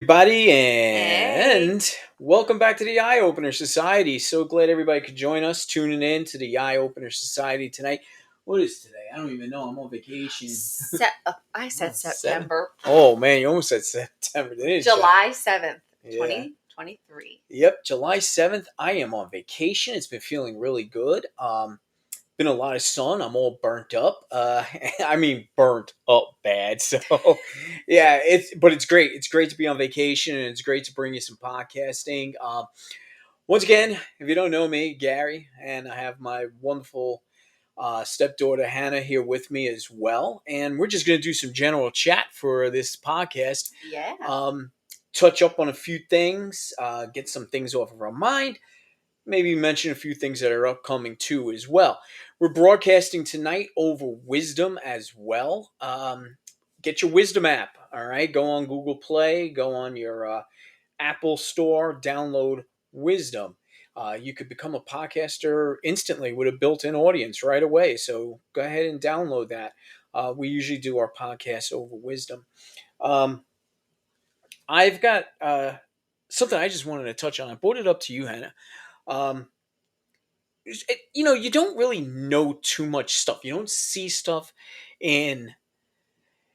Everybody, Hey. and welcome back to the Eye Opener Society. So glad everybody could join us, tuning in to the Eye Opener Society tonight. What is today? I don't even know. I'm on vacation. I said Seven. September. Oh man, you almost said September, didn't you? July 7th, Yeah. 2023. Yep, July 7th. I am on vacation. It's been feeling really good. Been a lot of sun. I'm all burnt up. I mean, burnt up bad. So, yeah, it's great. It's great to be on vacation, and it's great to bring you some podcasting. Once again, if you don't know me, Gary, and I have my wonderful stepdaughter Hannah here with me as well, and we're just going to do some general chat for this podcast. Yeah. Touch up on a few things, get some things off of our mind, maybe mention a few things that are upcoming too as well. We're broadcasting tonight over Wisdom as well. Get your Wisdom app. All right, go on Google Play, go on your Apple Store, download Wisdom. You could become a podcaster instantly with a built-in audience right away. So go ahead and download that. We usually do our podcasts over Wisdom. Um, I've got something I just wanted to touch on. I brought it up to you, Hannah. Um, you don't really know too much stuff. You don't see stuff in,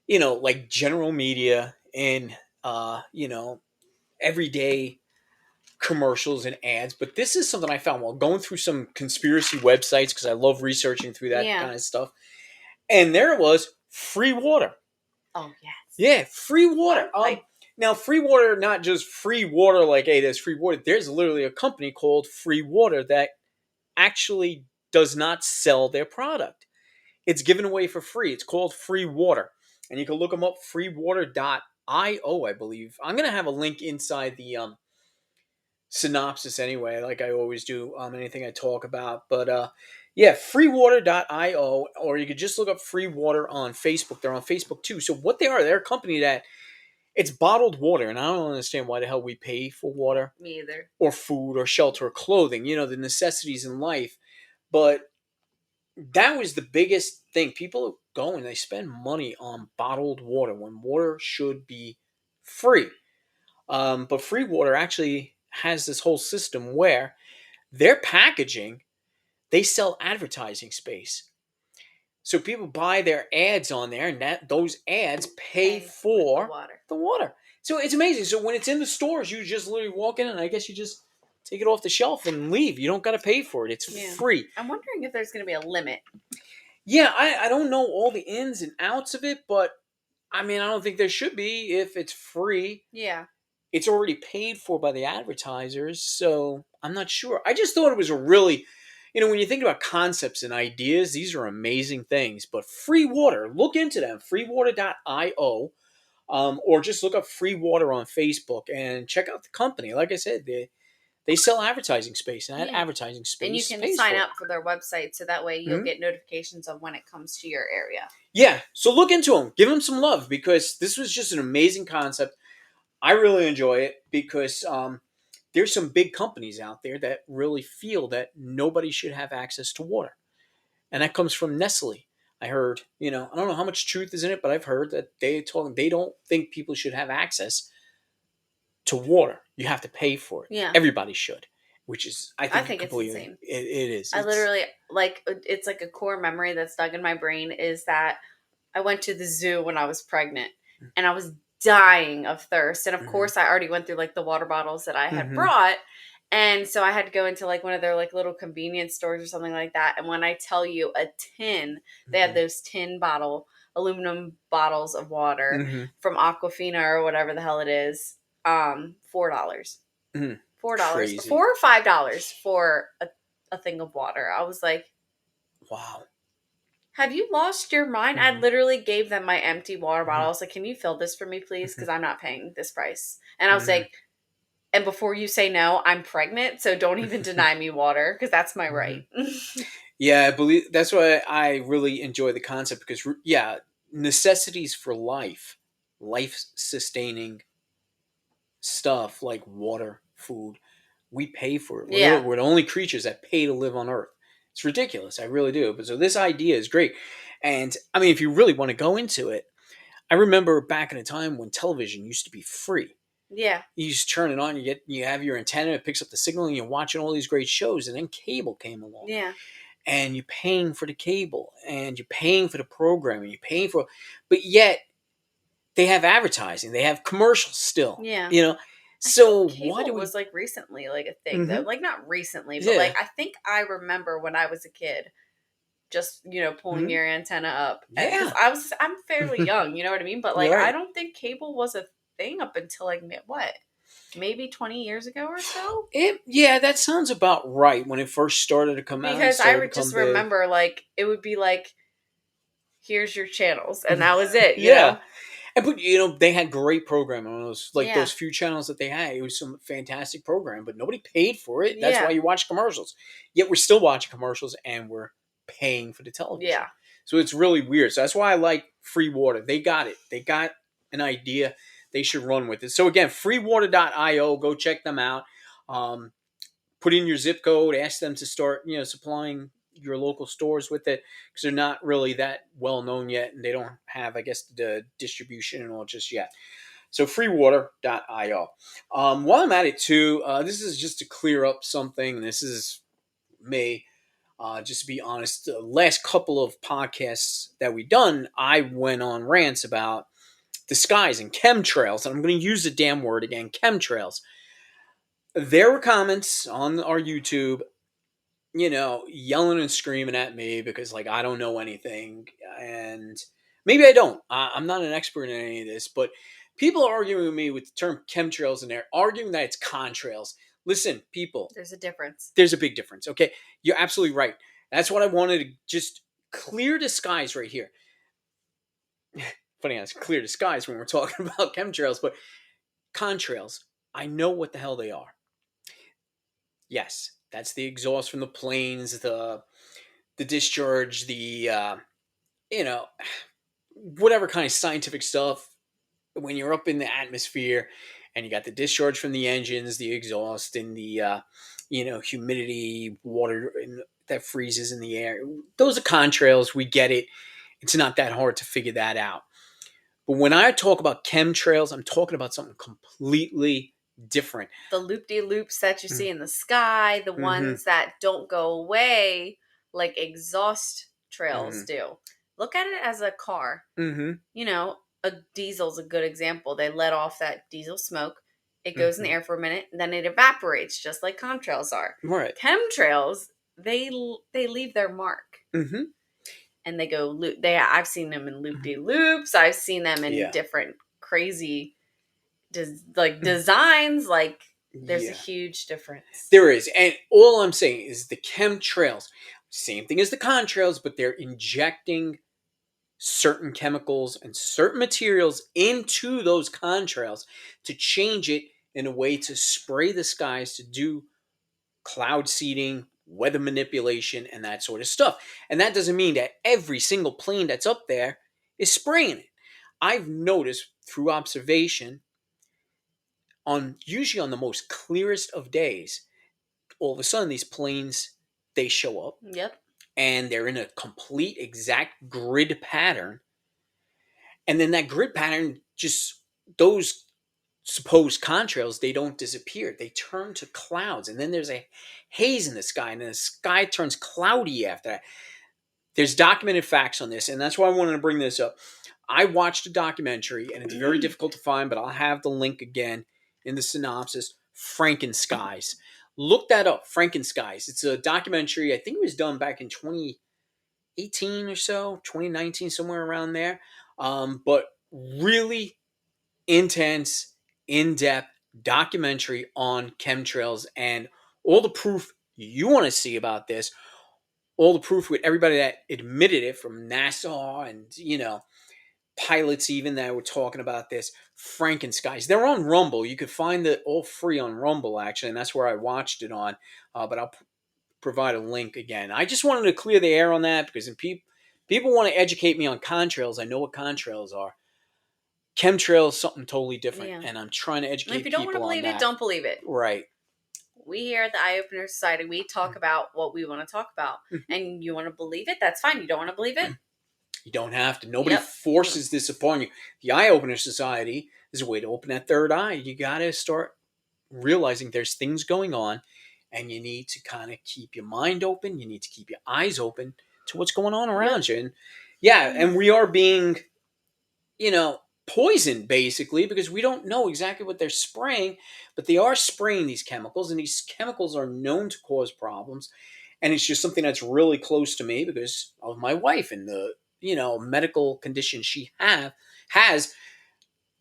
like general media and, everyday commercials and ads. But this is something I found while going through some conspiracy websites because I love researching through that Yeah. kind of stuff. And there it was, free water. Oh, yes. Yeah, free water. Like, Now, free water, not just free water like, hey, there's free water. There's literally a company called Free Water that actually does not sell their product. It's given away for free. It's called Freewater. And you can look them up, freewater.io, I believe. I'm going to have a link inside the synopsis anyway, like I always do, anything I talk about. But yeah, freewater.io, or you could just look up Freewater on Facebook. They're on Facebook too. So what they are, they're a company that it's bottled water. And I don't understand why the hell we pay for water me either. or food or shelter or clothing, the necessities in life. But that was the biggest thing. People go and they spend money on bottled water when water should be free. But free water actually has this whole system where their packaging, they sell advertising space. So people buy their ads on there, and those ads pay for the water. the water. So it's amazing. So when it's in the stores, you just literally walk in, and I guess you just take it off the shelf and leave. You don't got to pay for it. It's free. I'm wondering if there's going to be a limit. Yeah, I don't know all the ins and outs of it, but I mean, I don't think there should be if it's free. Yeah. It's already paid for by the advertisers, so I'm not sure. I just thought it was a really, when you think about concepts and ideas, these are amazing things. But free water, look into them, freewater.io, or just look up free water on Facebook and check out the company. Like I said, they sell advertising space, and that advertising space and you can pays sign for up for their website, so that way you'll get notifications of when it comes to your area. Yeah, so look into them. Give them some love because this was just an amazing concept. I really enjoy it because there's some big companies out there that really feel that nobody should have access to water. And that comes from Nestle. I heard, I don't know how much truth is in it, but I've heard that they don't think people should have access to water. You have to pay for it. Yeah. Everybody should, which is, I think it's insane. It is. I literally, it's like a core memory that's stuck in my brain is that I went to the zoo when I was pregnant and I was dying of thirst. And of course, I already went through like the water bottles that I had brought. And so I had to go into like one of their like little convenience stores or something like that. And when I tell you a tin, they had those aluminum bottles of water from Aquafina or whatever the hell it is. $4. $4, Crazy. $4 or $5 for a thing of water. I was like, wow. Have you lost your mind? I literally gave them my empty water bottle. I was like, can you fill this for me, please? Because I'm not paying this price. And I was like, and before you say no, I'm pregnant, so don't even deny me water because that's my right. Yeah, I believe that's why I really enjoy the concept because, necessities for life sustaining stuff like water, food, we pay for it. We're the only creatures that pay to live on Earth. It's ridiculous. I really do. But so this idea is great. And I mean, if you really want to go into it, I remember back in a time when television used to be free. Yeah. You just turn it on, you have your antenna, it picks up the signal, and you're watching all these great shows. And then cable came along, Yeah. and you're paying for the cable, and you're paying for the programming, you're paying for, but yet they have advertising, they have commercials still, Yeah. you know. I think So why do cable we? was like recently like a thing though. Hmm. Like not recently, but Yeah. like I think I remember when I was a kid just, pulling Hmm. your antenna up because Yeah. I'm fairly young, you know what I mean? But like You're I right. don't think cable was a thing up until like what? Maybe 20 years ago or so? Yeah, that sounds about right when it first started to come out and Because I started to would become just big. remember like it would be like here's your channels and that was it, Yeah. And but they had great programming on those, like Yeah. those few channels that they had. It was some fantastic program, but nobody paid for it. That's why Yeah. you watch commercials. Yet we're still watching commercials and we're paying for the television. Yeah. So it's really weird. So that's why I like Freewater. They got it. They got an idea. They should run with it. So again, freewater.io. Go check them out. Um, Put in your zip code. Ask them to start, supplying your local stores with it because they're not really that well known yet, and they don't have, I guess, the distribution and all just yet. So freewater.io. While I'm at it too, this is just to clear up something. This is me. Just to be honest, the last couple of podcasts that we've done, I went on rants about the skies and chemtrails, and I'm going to use the damn word again, chemtrails. There were comments on our YouTube, yelling and screaming at me because, like, I don't know anything. And maybe I don't. I'm not an expert in any of this, but people are arguing with me with the term chemtrails in there, arguing that it's contrails. Listen, people, There's a difference. there's a big difference, okay? You're absolutely right. That's what I wanted to just clear the skies right here. Funny, it's clear the skies when we're talking about chemtrails, but contrails, I know what the hell they are. Yes, that's the exhaust from the planes, the discharge, the you know whatever kind of scientific stuff when you're up in the atmosphere and you got the discharge from the engines, the exhaust, and the humidity, water that freezes in the air. Those are contrails. We get it. It's not that hard to figure that out. But when I talk about chemtrails, I'm talking about something completely different. The loop-de-loops that you see in the sky, the Mm-hmm. ones that don't go away like exhaust trails Mm-hmm. do. Look at it as a car. Mm-hmm. A diesel's a good example. They let off that diesel smoke. It goes in the Mm-hmm. air for a minute, then it evaporates, just like contrails are. Right. Chemtrails, they leave their mark, Mm-hmm. and they go loop. I've seen them in loop de loops. I've seen them in Yeah. different crazy, designs. Like there's a Yeah. huge difference. There is. And all I'm saying is the chemtrails, same thing as the contrails, but they're injecting certain chemicals and certain materials into those contrails to change it in a way to spray the skies, to do cloud seeding, weather manipulation, and that sort of stuff. And that doesn't mean that every single plane that's up there is spraying it. I've noticed through observation, usually on the most clearest of days, all of a sudden these planes, they show up Yep. and they're in a complete exact grid pattern. And then that grid pattern, just those supposed contrails, they don't disappear. They turn to clouds. And then there's a haze in the sky. And then the sky turns cloudy after that. There's documented facts on this. And that's why I wanted to bring this up. I watched a documentary, and it's very difficult to find, but I'll have the link again in the synopsis. Frankenskies. Look that up, Frankenskies. It's a documentary. I think it was done back in 2018 or so, 2019, somewhere around there. But really intense, in depth documentary on chemtrails and all the proof you want to see about this. All the proof with everybody that admitted it, from NASA and, pilots even that were talking about this. Frankenskies. They're on Rumble. You could find it all free on Rumble, actually, and that's where I watched it on. But I'll provide a link again. I just wanted to clear the air on that because people want to educate me on contrails. I know what contrails are. Chemtrails something totally different, Yeah. and I'm trying to And if educate you don't want to people on believe it, that. don't believe it. Right. We here at the Eye Opener Society, we talk about what we want to talk about. And you want to believe it, that's fine. You don't want to believe it? You don't have to. Nobody Yep. forces this upon you. The Eye Opener Society, There's a way to open that third eye. You got to start realizing there's things going on, and you need to kind of keep your mind open. You need to keep your eyes open to what's going on Yep. around you. And yeah, and we are being, you know, poisoned basically because we don't know exactly what they're spraying, but they are spraying these chemicals, and these chemicals are known to cause problems. And it's just something that's really close to me because of my wife and the, you know, medical condition she have has,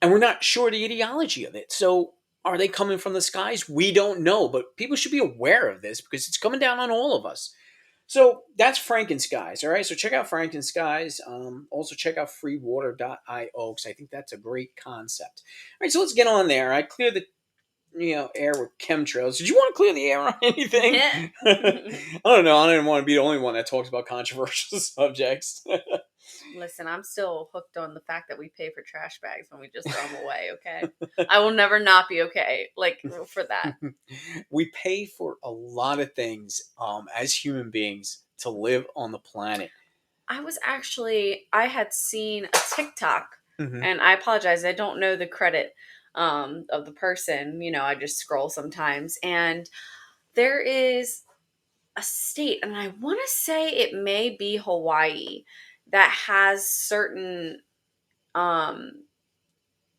and we're not sure the etiology of it. So are they coming from the skies? We don't know, but people should be aware of this because it's coming down on all of us. So that's Frankenskies. All right. So check out Frankenskies. Also check out freewater.io because I think that's a great concept. All right. So let's get on there. I cleared the, you know, air with chemtrails. Did you want to clear the air on anything? I don't know. I don't want to be the only one that talks about controversial subjects. Listen, I'm still hooked on the fact that we pay for trash bags when we just throw them away, okay? I will never not be okay, like, for that. We pay for a lot of things as human beings to live on the planet. I had seen a TikTok, Mm-hmm. and I apologize, I don't know the credit of the person. You know, I just scroll sometimes. And there is a state, and I want to say it may be Hawaii, that has certain um,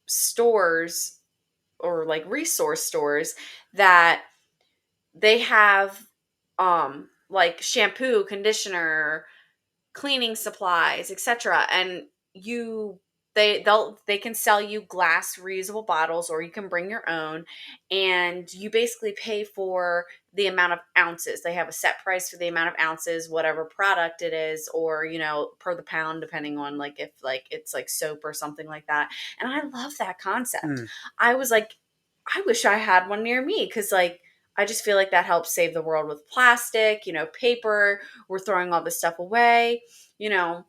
stores or like resource stores that they have like shampoo, conditioner, cleaning supplies, etc. And you they can sell you glass reusable bottles, or you can bring your own, and you basically pay for the amount of ounces. They have a set price for the amount of ounces, whatever product it is, or you know, per the pound, depending on like if like it's like soap or something like that. And I love that concept. Mm. I was like, I wish I had one near me, because like I just feel like that helps save the world with plastic, you know, paper. We're throwing all this stuff away, you know.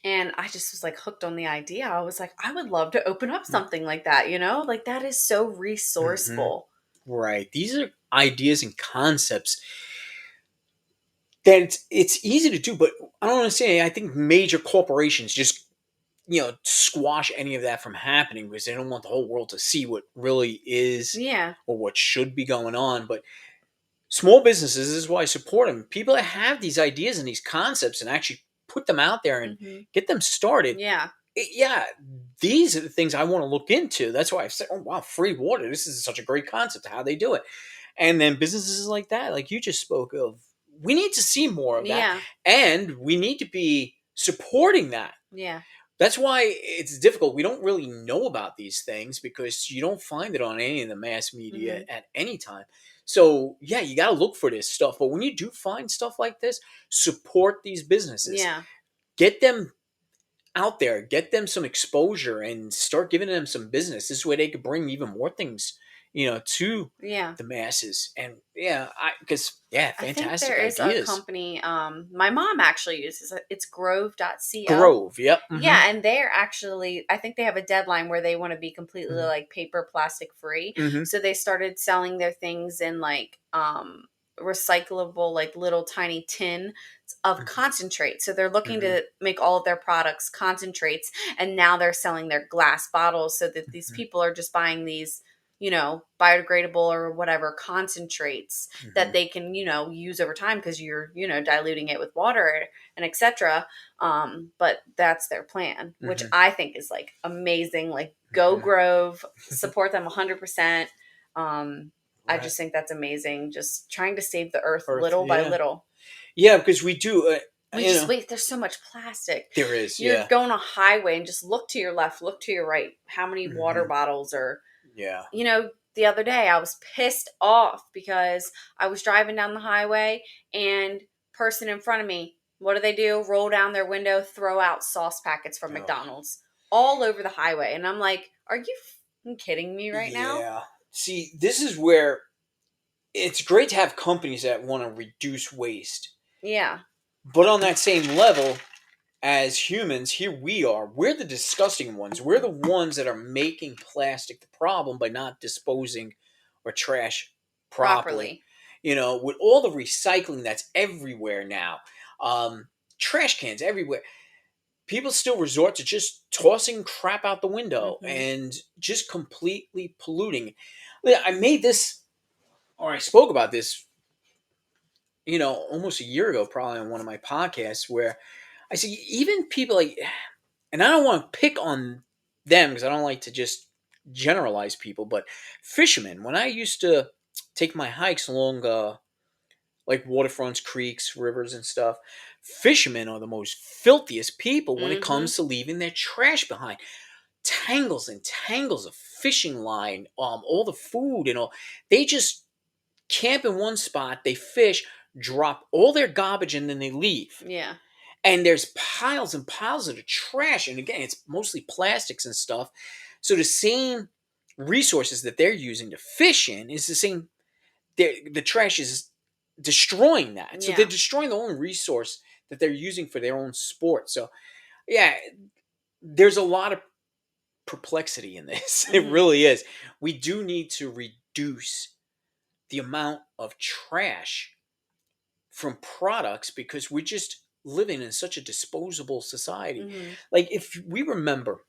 And I just was like hooked on the idea. I was like, I would love to open up something like that, you know? Like that is so Mm-hmm. resourceful. Right. These are ideas and concepts that it's easy to do, but I don't want to say I think major corporations just, you know, squash any of that from happening because they don't want the whole world to see what really is Yeah. or what should be going on. But small businesses, this is why I support them. People that have these ideas and these concepts and actually put them out there and Hmm. get them started. Yeah. Yeah, these are the things I want to look into. That's why I've said, oh wow, free water. This is such a great concept. How they do it. And then businesses like that, like you just spoke of, we need to see more of that. Yeah. And we need to be supporting that. Yeah. That's why it's difficult. We don't really know about these things because you don't find it on any of the mass media Hmm. at any time. So, yeah, you got to look for this stuff. But when you do find stuff like this, support these businesses. Yeah. Get them out there, get them some exposure, and start giving them some business. This way they could bring even more things, you know, to Yeah. the masses. And yeah, because yeah, I think fantastic there is a ideas. company my mom actually uses it. It's grove.co. Grove, yep. Mm-hmm. Yeah, and they're actually, I think they have a deadline where they want to be completely Mm-hmm. like paper plastic free. Mm-hmm. So they started selling their things in like recyclable, like little tiny tin of concentrate. So they're looking Mm-hmm. to make all of their products concentrates, and now they're selling their glass bottles so that these Mm-hmm. people are just buying these, you know, biodegradable or whatever concentrates Mm-hmm. that they can, you know, use over time, because you're, you know, diluting it with water and etc. But that's their plan, which Mm-hmm. I think is like amazing. Like, go Mm-hmm. Grove, support them 100%. I Right. just think that's amazing. Just trying to save the earth Earth, little by yeah. little. Yeah, because we do, We you just know, wait. There's so much plastic. there is, You're yeah. going a highway and just look to your left, look to your right. How many water Mm-hmm. bottles are, Yeah. you know, the other day I was pissed off because I was driving down the highway, and person in front of me, what do they do? Roll down their window, throw out sauce packets from Oh, McDonald's all over the highway. And I'm like, are you kidding me right now? yeah. See, this is where it's great to have companies that want to reduce waste. Yeah. But on that same level, as humans, here we are. We're the disgusting ones. We're the ones that are making plastic the problem by not disposing or trash properly. Properly. You know, with all the recycling that's everywhere now, um, trash cans everywhere. people still resort to just tossing crap out the window Mm-hmm. and just completely polluting. Yeah, I made this, or I spoke about this, almost a year ago, probably on one of my podcasts, where I see even people like, and I don't want to pick on them because I don't like to just generalize people, but fishermen, when I used to take my hikes along like waterfronts, creeks, rivers, and stuff, fishermen are the most filthiest people when it Mm-hmm. comes to leaving their trash behind. Tangles and tangles of fishing line, all the food and all. They just camp in one spot, they fish, drop all their garbage, and then they leave. Yeah. And there's piles and piles of the trash. And again, it's mostly plastics and stuff. So the same resources that they're using to fish in is the same. The trash is destroying that. So they're Yeah. destroying the only resource that they're using for their own sport. So yeah, there's a lot of perplexity in this. It Mm-hmm. really is. We do need to reduce the amount of trash from products because we're just living in such a disposable society. Mm-hmm. Like if we remember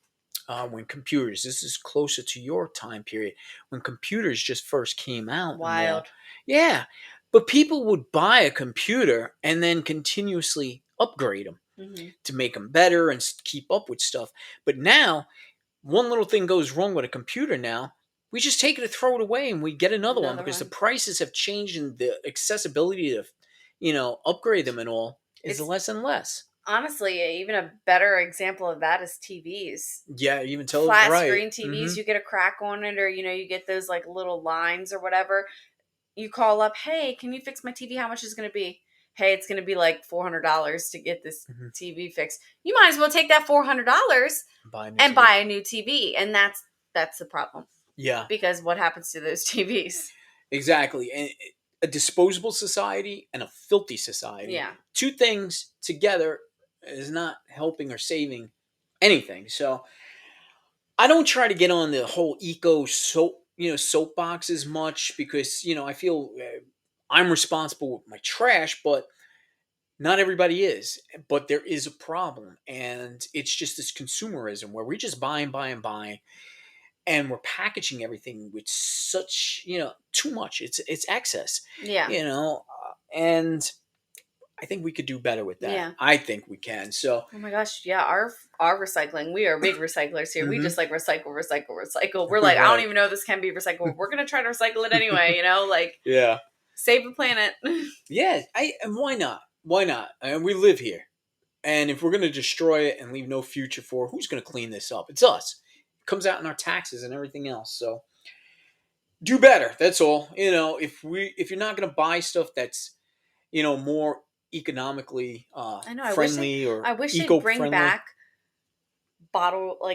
when computers, this is closer to your time period, when computers just first came out and all. Wild. Yeah. But people would buy a computer and then continuously upgrade them Mm-hmm. to make them better and keep up with stuff. But now, one little thing goes wrong with a computer now, we just take it and throw it away and we get another one Another because the one. prices have changed and the accessibility to, upgrade them and all is It's less and less. honestly even a better example of that is TVs. Yeah, even tell Flat right. screen TVs, Mm-hmm. you get a crack on it, or you get those like little lines or whatever. You call up, hey, can you fix my TV? How much is it going to be? Hey, it's going to be like $400 to get this Mm-hmm. TV fixed. You might as well take that $400 Buy a new and TV. buy a new TV, and that's the problem. Yeah, Because what happens to those TVs? exactly. And a disposable society and a filthy society. Yeah. Two things together is not helping or saving anything. So I don't try to get on the whole eco soapbox as much because I feel I'm responsible with my trash, but not everybody is. But there is a problem, and it's just this consumerism where we just buy and buy and buy, and we're packaging everything with such too much. It's excess, Yeah. and I think we could do better with that. Yeah. I think we can. So, Oh my gosh, yeah, our recycling. We are big recyclers here. We mhm. just like recycle, recycle, recycle. We're like, I don't Right. even know if this can be recycled. We're gonna try to recycle it anyway, like Yeah. save the planet. Yeah, and why not? Why not? And we live here. And if we're going to destroy it and leave no future for it, who's going to clean this up? It's us. It comes out in our taxes and everything else. So do better. That's all. If you're not going to buy stuff that's more economically I know. friendly or I wish they'd eco bring friendly. back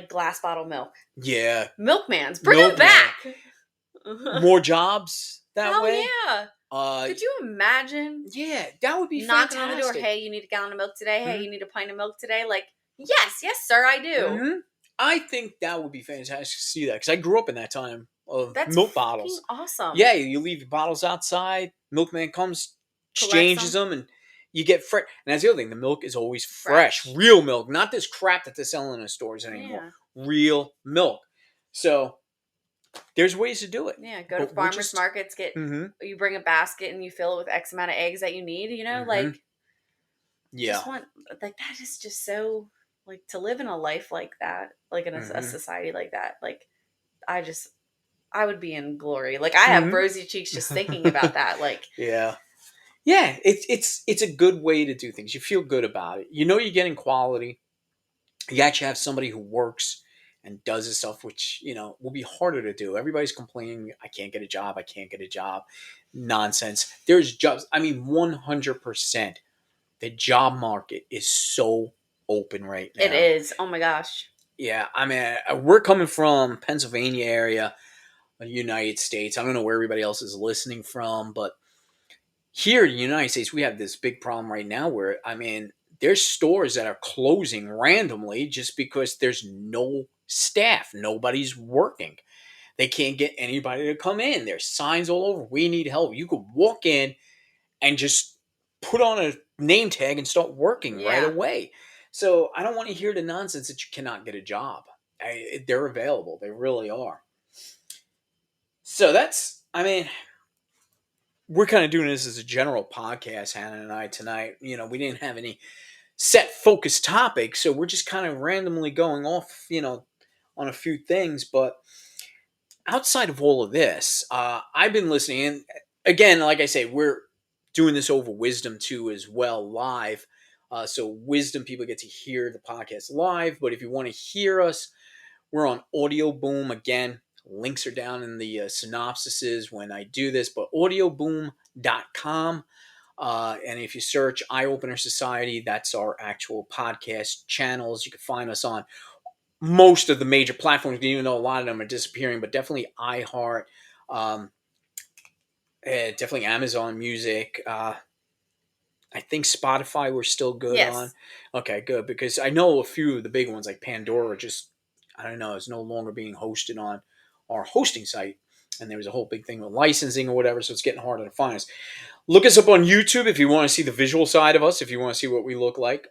glass bottle milk. Yeah, Milkmans, bring them milkman. back. More jobs that Hell way. yeah! Could you imagine Yeah, that would be knocking on the door? fantastic. Hey, you need a gallon of milk today. Hey, Mhm. you need a pint of milk today. Like, yes, sir, I do. Mm-hmm. I think that would be fantastic to see that because I grew up in that time of That's milk fucking bottles. awesome. Yeah, you leave your bottles outside. Milkman comes, Collects exchanges them, and you get fresh. And that's the other thing. The milk is always fresh. Fresh. Real milk, not this crap that they're selling in the stores anymore. Yeah. Real milk. So there's ways to do it. Yeah, go to But farmers markets, Mhm. you bring a basket and you fill it with X amount of eggs that you need, Mhm. like Yeah. just want like that is just so like to live in a life like that, like in a Mhm. society like that, like I would be in glory. Like I have Mhm. rosy cheeks just thinking about that. Like Yeah. Yeah, it's a good way to do things. You feel good about it. You know you're getting quality. You actually have somebody who works and does this stuff, which will be harder to do. Everybody's complaining, I can't get a job, I can't get a job. Nonsense. There's jobs. I mean, 100%. The job market is so open right now. it is. Oh my gosh. Yeah, I mean, we're coming from Pennsylvania area, the United States. I don't know where everybody else is listening from, but here in the United States, we have this big problem right now where, I mean, there's stores that are closing randomly just because there's no staff. Nobody's working. They can't get anybody to come in. There's signs all over. We need help. You could walk in and just put on a name tag and start working right Yeah. away. So I don't want to hear the nonsense that you cannot get a job. They're available. They really are. So I mean, we're kind of doing this as a general podcast, Hannah and I, tonight. We didn't have any set focused topics, so we're just kind of randomly going off, on a few things. But outside of all of this, I've been listening. And again, like I say, we're doing this over Wisdom too, as well, live. So Wisdom people get to hear the podcast live. But if you want to hear us, we're on Audio Boom again. Links are down in the synopsises when I do this, but audioboom.com. And if you search Eye Opener Society, that's our actual podcast channels. You can find us on most of the major platforms, even though a lot of them are disappearing, but definitely iHeart, um, definitely Amazon Music. I think Spotify we're still good on. Yes. Okay, good, because I know a few of the big ones like Pandora just, I don't know, is no longer being hosted on our hosting site. And there was a whole big thing with licensing or whatever, so it's getting harder to find us. Look us up on YouTube if you want to see the visual side of us, if you want to see what we look like.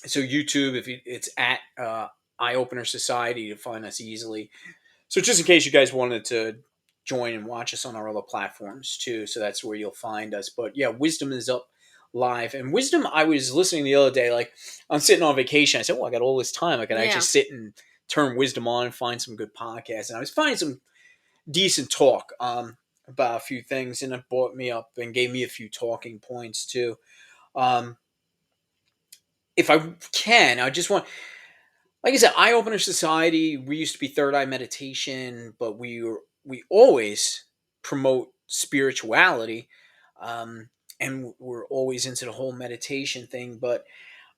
So YouTube, it's at Eye Opener Society to find us easily. So just in case you guys wanted to join and watch us on our other platforms too, so that's where you'll find us. But yeah, Wisdom is up live. And Wisdom, I was listening the other day, like I'm sitting on vacation. I said, well, I got all this time. I can actually Yeah. sit and turn Wisdom on and find some good podcasts. And I was finding some decent talk about a few things, and it brought me up and gave me a few talking points too. Um, if I can, I just want, like I said, Eye Opener Society. We used to be Third Eye Meditation, but we always promote spirituality, and we're always into the whole meditation thing. But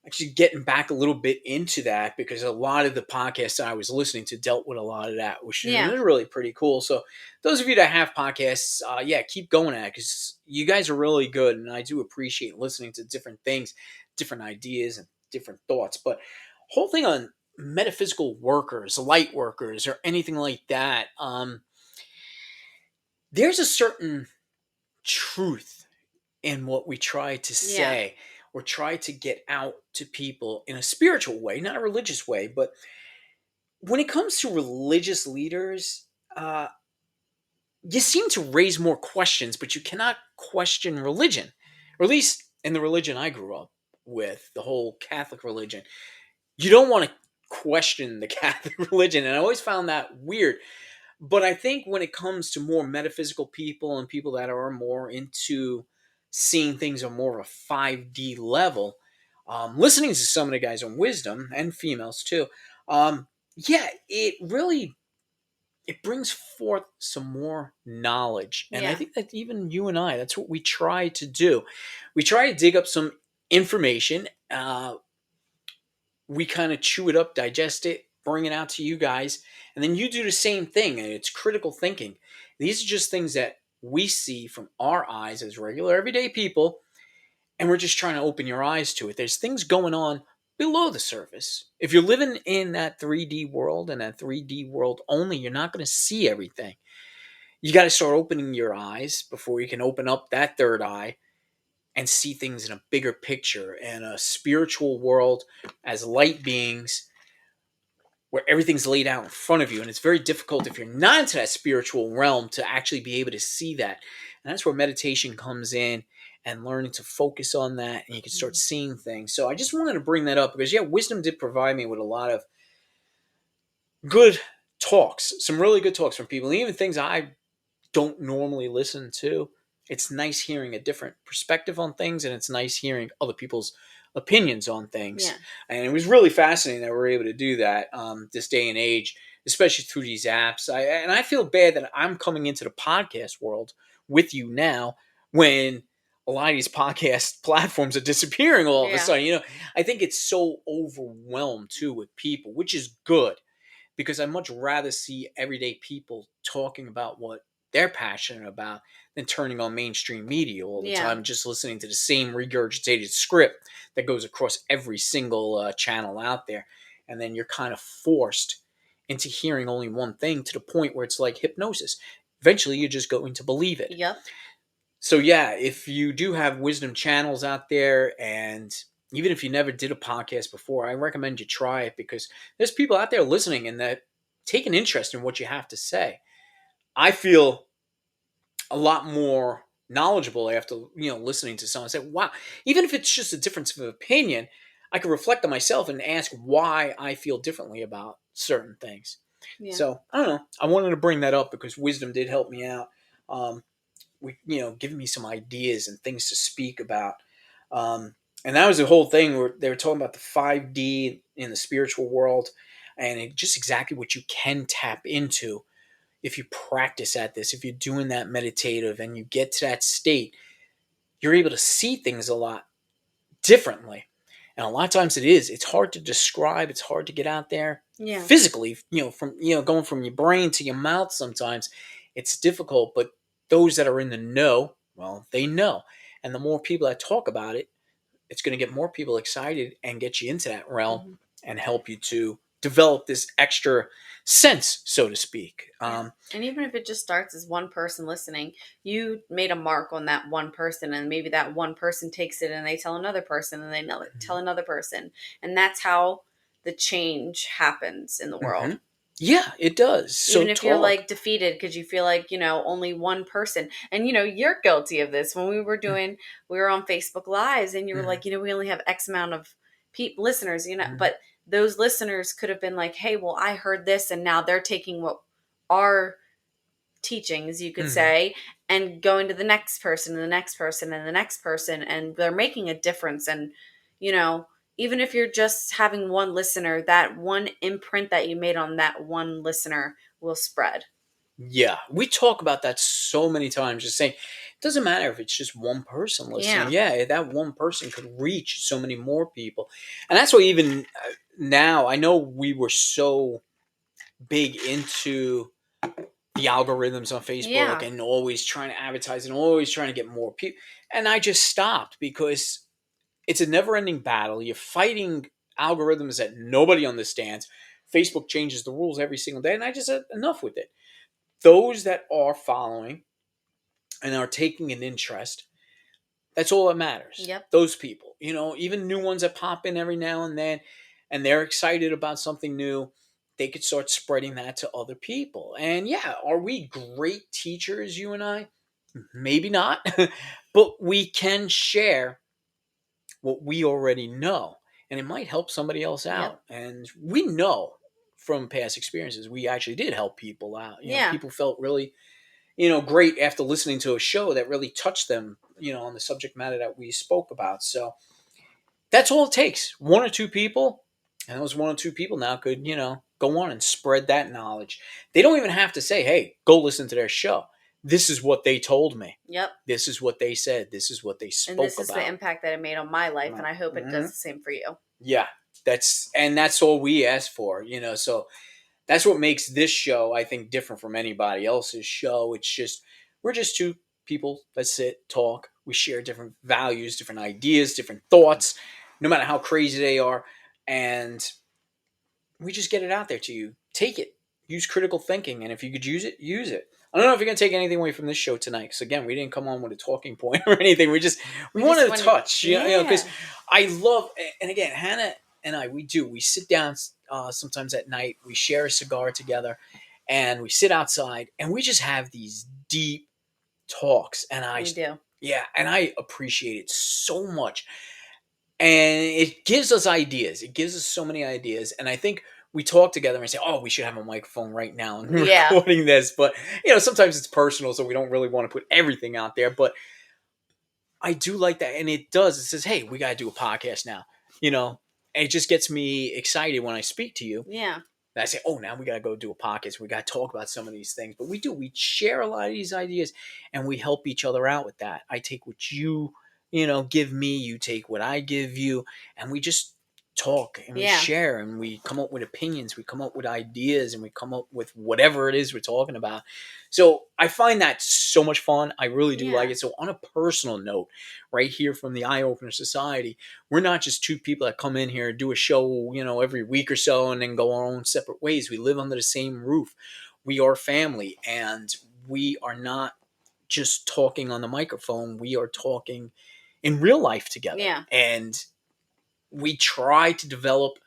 actually, getting back a little bit into that, because a lot of the podcasts that I was listening to dealt with a lot of that, which is Yeah. really pretty cool. So those of you that have podcasts, yeah, keep going at it, because you guys are really good, and I do appreciate listening to different things, different ideas, and different thoughts. But whole thing on metaphysical workers, light workers, or anything like that, there's a certain truth in what we try to Yeah. say or try to get out to people in a spiritual way, not a religious way. But when it comes to religious leaders, you seem to raise more questions, but you cannot question religion, or at least in the religion I grew up with, the whole Catholic religion. You don't want to question the Catholic religion, and I always found that weird. But I think when it comes to more metaphysical people and people that are more into seeing things on more of a 5D level, listening to some of the guys on Wisdom and females too, yeah, it brings forth some more knowledge. And I Yeah. think that even you and I, that's what we try to do. We try to dig up some information. We kind of chew it up, digest it, bring it out to you guys, and then you do the same thing. And it's critical thinking. These are just things that we see from our eyes as regular, everyday people, and we're just trying to open your eyes to it. There's things going on below the surface. If you're living in that 3D world and that 3D world only, you're not going to see everything. You got to start opening your eyes before you can open up that third eye and see things in a bigger picture and a spiritual world as light beings where everything's laid out in front of you. And it's very difficult if you're not into that spiritual realm to actually be able to see that. And that's where meditation comes in and learning to focus on that, and you can start seeing things. So I just wanted to bring that up because, yeah, Wisdom did provide me with a lot of good talks, some really good talks from people, and even things I don't normally listen to. It's nice hearing a different perspective on things, and it's nice hearing other people's opinions on things. Yeah. And it was really fascinating that we're able to do that this day and age, especially through these apps. I feel bad that I'm coming into the podcast world with you now when a lot of these podcast platforms are disappearing all of a Yeah. sudden. I think it's so overwhelmed too with people, which is good because I much rather see everyday people talking about what they're passionate about than turning on mainstream media all the Yeah. time and just listening to the same regurgitated script that goes across every single channel out there. And then you're kind of forced into hearing only one thing to the point where it's like hypnosis. Eventually, you're just going to believe it. Yep. So, yeah, if you do have Wisdom channels out there and even if you never did a podcast before, I recommend you try it because there's people out there listening and that take an interest in what you have to say. I feel a lot more knowledgeable after listening to someone say, "Wow!" Even if it's just a difference of opinion, I can reflect on myself and ask why I feel differently about certain things. Yeah. So I don't know. I wanted to bring that up because wisdom did help me out. Giving me some ideas and things to speak about. And that was the whole thing where they were talking about the 5D in the spiritual world and just exactly what you can tap into if you practice at this. If you're doing that meditative and you get to that state, you're able to see things a lot differently. And a lot of times it's hard to describe, it's hard to get out there Yeah. physically, from going from your brain to your mouth sometimes. It's difficult, but those that are in the know, well, they know. And the more people that talk about it, it's going to get more people excited and get you into that realm Mhm. and help you to develop this extra sense, so to speak. Yeah. And even if it just starts as one person listening, you made a mark on that one person, and maybe that one person takes it and they tell another person and they tell another person. And that's how the change happens in the Mm-hmm. world. Yeah, it does. So Even if you're talk. like defeated because you feel like, only one person, and you're guilty of this. When we were on Facebook Lives, and you were Mm-hmm. like, we only have X amount of listeners, Mm-hmm. but those listeners could have been like, hey, well, I heard this, and now they're taking what our teachings, you could Mm-hmm. say, and going to the next person and the next person and the next person, and they're making a difference. And you know even if you're just having one listener, that one imprint that you made on that one listener will spread. Yeah, we talk about that so many times, just saying it doesn't matter if it's just one person listening. Yeah. Yeah, that one person could reach so many more people. And that's why even now, I know we were so big into the algorithms on Facebook Yeah. and always trying to advertise and always trying to get more people. And I just stopped because it's a never ending battle. You're fighting algorithms that nobody understands. Facebook changes the rules every single day. And I just said, enough with it. Those that are following and are taking an interest, that's all that matters. Yep. Those people, even new ones that pop in every now and then, and they're excited about something new, they could start spreading that to other people. And yeah, are we great teachers, you and I? Maybe not, but we can share what we already know, and it might help somebody else Yep. out. And we know from past experiences, we actually did help people out. Yeah. People felt really great after listening to a show that really touched them, on the subject matter that we spoke about. So that's all it takes. One or two people, and those one or two people now could, go on and spread that knowledge. They don't even have to say, hey, go listen to their show. This is what they told me. Yep. This is what they said. This is what they And this spoke is the about. impact that it made on my life, and I hope it Mm-hmm. does the same for you. Yeah, that's all we ask for, so that's what makes this show, I think, different from anybody else's show. It's just we're just two people that sit, talk, we share different values, different ideas, different thoughts, no matter how crazy they are, and we just get it out there to you. Take it. Use critical thinking, and if you could use it, use it. I don't know if you're gonna take anything away from this show tonight, because again, we didn't come on with a talking point or anything. We We just wanted to wanted, touch, because yeah. I love, and again, Hannah and I, we sit down sometimes at night, we share a cigar together, and we sit outside, and we just have these deep talks, and We do. yeah, and I appreciate it so much, and it gives us ideas. It gives us so many ideas, and I think we talk together and say, "Oh, we should have a microphone right now and Yeah. recording this." But sometimes it's personal, so we don't really want to put everything out there. But I do like that, and it does. It says, "Hey, we got to do a podcast now." And it just gets me excited when I speak to you. Yeah. And I say, "Oh, now we got to go do a podcast. We got to talk about some of these things." But we do. We share a lot of these ideas, and we help each other out with that. I take what give me. You take what I give you, and we just talk and we Yeah. share and we come up with opinions. We come up with ideas, and we come up with whatever it is we're talking about. So I find that so much fun. I really do like Yeah. it. So on a personal note, right here from the Eye Opener Society, we're not just two people that come in here and do a show, every week or so and then go our own separate ways. We live under the same roof. We are family, and we are not just talking on the microphone. We are talking in real life together. Yeah. And we try to develop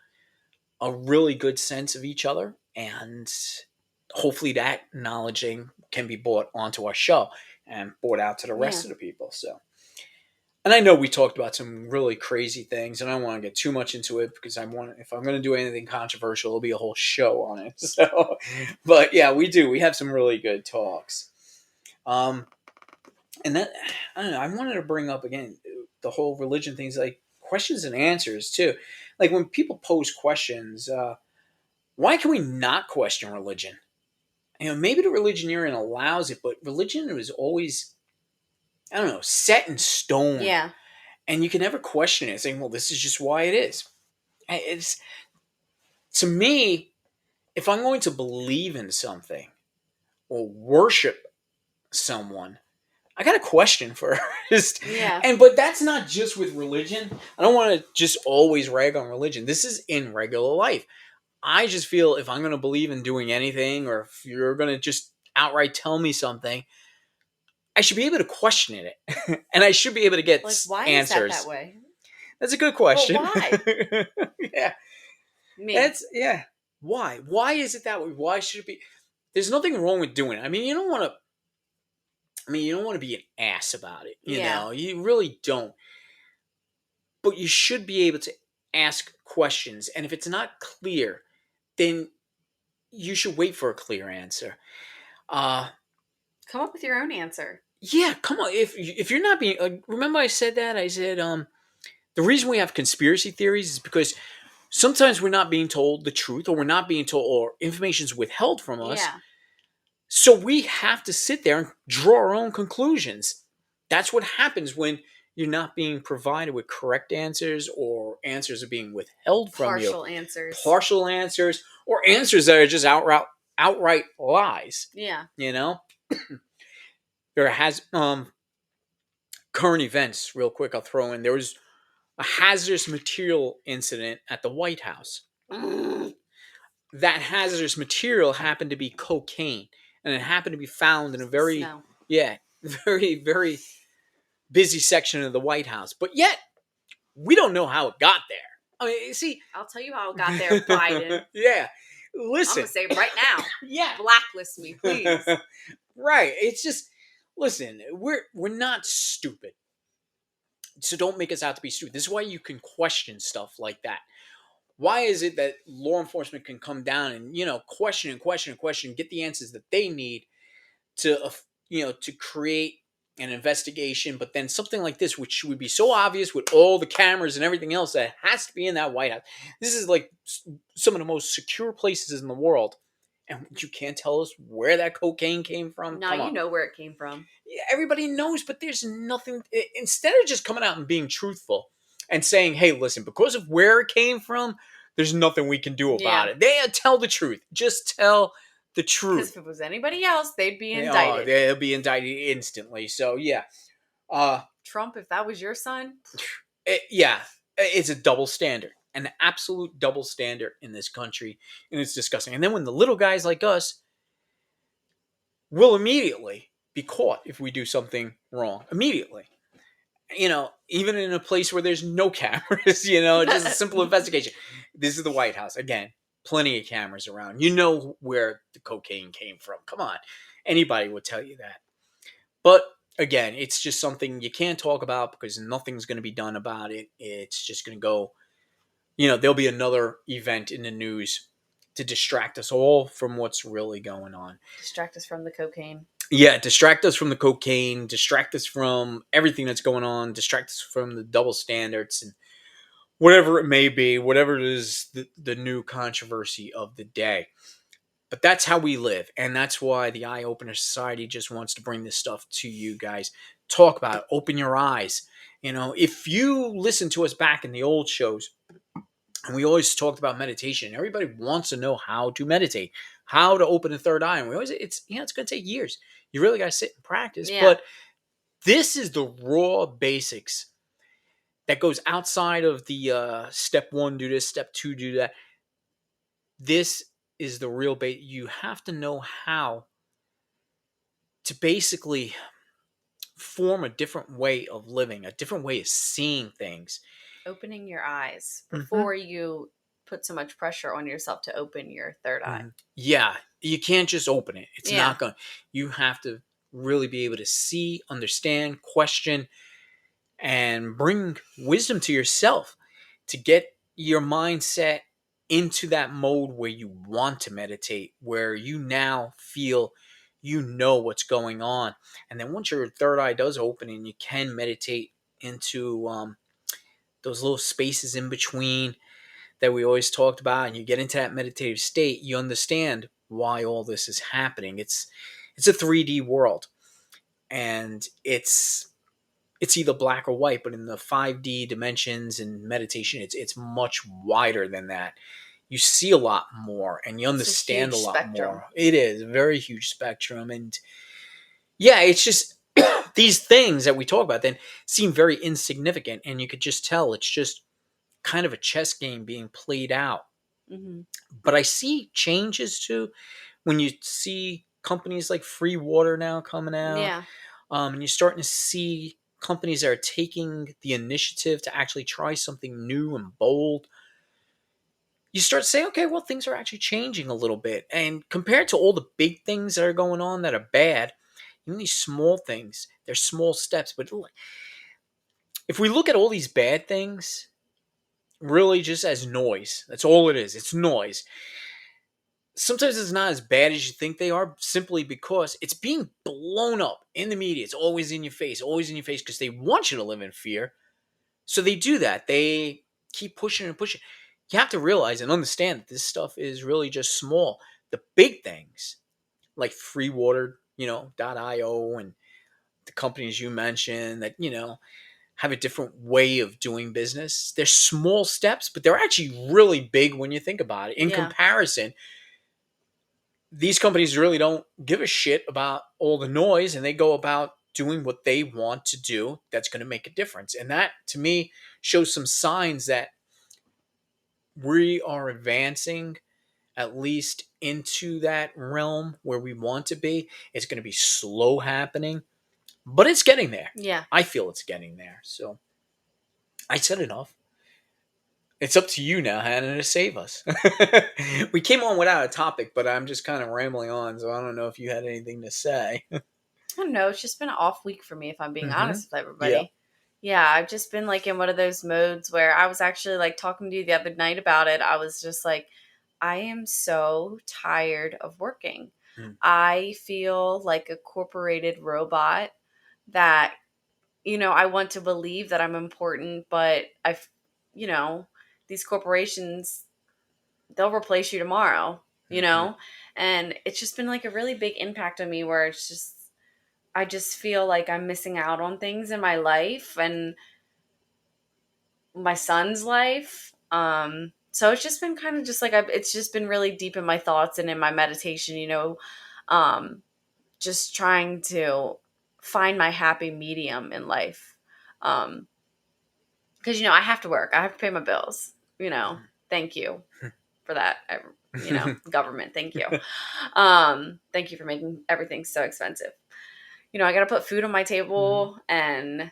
a really good sense of each other, and hopefully that knowledge can be brought onto our show and brought out to the Yeah. rest of the people. So, and I know we talked about some really crazy things, and I don't want to get too much into it because if I'm going to do anything controversial, it'll be a whole show on it. So, but yeah, we do. We have some really good talks. Um, and that, I don't know. I wanted to bring up again the whole religion things, like questions and answers too. Like when people pose questions, why can we not question religion? Maybe the religion you're in allows it, but religion was always, I don't know, set in stone, Yeah. and you can never question it, saying, "Well, this is just why it is." It's to me, if I'm going to believe in something or worship someone, I got a question first. Yeah. But that's not just with religion. I don't want to just always rag on religion. This is in regular life. I just feel if I'm going to believe in doing anything, or if you're going to just outright tell me something, I should be able to question it, and I should be able to get Like, why is that answers. way? That's a good But question. why? Yeah, Me. that's yeah. Why? Why is it that way? Why should it be? There's nothing wrong with doing it. I mean, you don't want to. I mean, you don't want to be an ass about it. Yeah. You really don't. But you should be able to ask questions, and if it's not clear, then you should wait for a clear answer. Uh Come up with your own answer. yeah, come on. If you're not being, remember I said that I said the reason we have conspiracy theories is because sometimes we're not being told the truth, or we're not being told, or information's withheld from us. Yeah. So we have to sit there and draw our own conclusions. That's what happens when you're not being provided with correct answers, or answers are being withheld from you. Partial answers. Partial answers, or answers that are just outright lies. Yeah. There has current events real quick. I'll throw in, there was a hazardous material incident at the White House. That hazardous material happened to be cocaine, and it happened to be found in a very Snow. very busy section of the White House. But yet we don't know how it got there. I mean, see, I'll tell you how it got there, Biden. Yeah, I'm listen. gonna say it right now. Yeah, Blacklist me, please. Right. It's just, listen. We're not stupid, so don't make us out to be stupid. This is why you can question stuff like that. Why is it that law enforcement can come down and question and question and question, get the answers that they need to to create an investigation, but then something like this, which would be so obvious with all the cameras and everything else, that has to be in that White House. This is like some of the most secure places in the world, and you can't tell us where that cocaine came from. Now Come you on. know where it came from. Yeah, everybody knows, but there's nothing. Instead of just coming out and being truthful and saying, "Hey, listen, because of where it came from, there's nothing we can do about it." They tell the truth. Just tell the truth. Because if it was anybody else, they'd be Oh, indicted. they'll be indicted instantly. So yeah, Trump, if that was your son, it's a double standard, an absolute double standard in this country, and it's disgusting. And then when the little guys like us will immediately be caught if we do something wrong, immediately. Even in a place where there's no cameras, just a simple investigation. This is the White House. Again, plenty of cameras around. You know where the cocaine came from. Come on. Anybody would tell you that. But again, it's just something you can't talk about because nothing's going to be done about it. It's just going to go, there'll be another event in the news to distract us all from what's really going on. distract us from the cocaine. Yeah, distract us from the cocaine, distract us from everything that's going on, distract us from the double standards and whatever it may be, whatever it is, the new controversy of the day. But that's how we live, and that's why the Eye Opener Society just wants to bring this stuff to you guys. Talk about it. Open your eyes. If you listen to us back in the old shows, and we always talked about meditation, everybody wants to know how to meditate, how to open a third eye, and it's going to take years. You really got to sit and practice. Yeah. But this is the raw basics that goes outside of the step one, do this, step two, do that. This is the real base. You have to know how to basically form a different way of living, a different way of seeing things. opening your eyes Hmm. before you put so much pressure on yourself to open your third eye. Yeah, you can't just open it. It's Yeah. not going. You have to really be able to see, understand, question, and bring wisdom to yourself to get your mindset into that mode where you want to meditate, where you now feel you know what's going on. And then once your third eye does open and you can meditate into those little spaces in between that we always talked about, and you get into that meditative state, you understand why all this is happening. It's a 3D world, and it's either black or white, but in the 5D dimensions and meditation, it's much wider than that. You see a lot more and you It's a understand huge a lot spectrum. more. It is a very huge spectrum. And yeah, it's just these things that we talk about then seem very insignificant. And you could just tell it's just kind of a chess game being played out. Hmm. But I see changes too when you see companies like Freewater now coming out, Yeah. and you're starting to see companies that are taking the initiative to actually try something new and bold. You start to say, okay, well, things are actually changing a little bit. And compared to all the big things that are going on that are bad, even these small things, they're small steps. But if we look at all these bad things really just as noise, that's all it is. It's noise. Sometimes it's not as bad as you think they are simply because it's being blown up in the media. It's always in your face because they want you to live in fear. So they do that. They keep pushing and pushing. You have to realize and understand that this stuff is really just small. The big things like Freewater, .io and the companies you mentioned that, have a different way of doing business. They're small steps, but they're actually really big when you think about it. In Yeah. comparison, these companies really don't give a shit about all the noise and they go about doing what they want to do that's going to make a difference. And that to me shows some signs that we are advancing at least into that realm where we want to be. It's going to be slow happening, but it's getting there. Yeah. I feel it's getting there. So I said enough. It's up to you now, Hannah, to save us. We came on without a topic, but I'm just kind of rambling on, so I don't know if you had anything to say. I don't know. It's just been an off week for me, if I'm being Mm-hmm. honest with Yeah. everybody. Yeah, I've just been like in one of those modes where I was actually like talking to you the other night about it. I was just like, I am so tired of working. Mm. I feel like a corporated robot that, I want to believe that I'm important, but you know, these corporations, they'll replace you tomorrow, you Mm-hmm. know? And it's just been like a really big impact on me where it's just, I just feel like I'm missing out on things in my life and my son's life. So it's just been kind of just like it's just been really deep in my thoughts and in my meditation, um, just trying to find my happy medium in life. Because I have to work, I have to pay my bills. Thank you for that. Government, thank you. Thank you for making everything so expensive. I got to put food on my Mm-hmm. table, and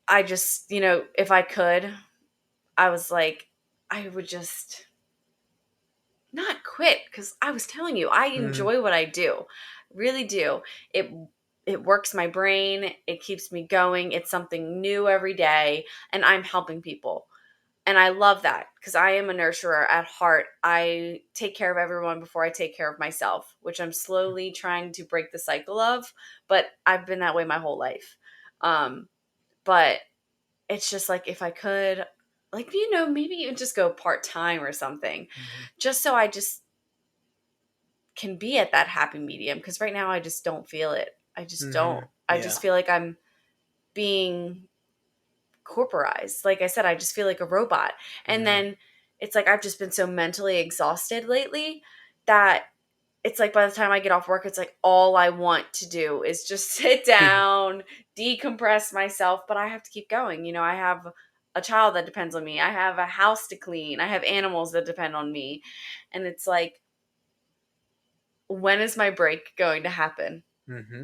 I just, if I could, I was like, I would just not quit, because I was telling you, I Mm-hmm. enjoy what I do, really do. It works my brain. It keeps me going. It's something new every day, and I'm helping people. And I love that because I am a nurturer at heart. I take care of everyone before I take care of myself, which I'm slowly trying to break the cycle of, but I've been that way my whole life. But it's just like if I could, like, maybe even just go part-time or something, just so I just can be at that happy medium, because right now I just don't feel it. I just Mm-hmm. don't. I Yeah. just feel like I'm being corporized. Like I said, I just feel like a robot. And Mm-hmm. then it's like I've just been so mentally exhausted lately that it's like by the time I get off work, it's like all I want to do is just sit down, decompress myself, but I have to keep going. I have a child that depends on me. I have a house to clean. I have animals that depend on me. And it's like, when is my break going to happen? Mm-hmm.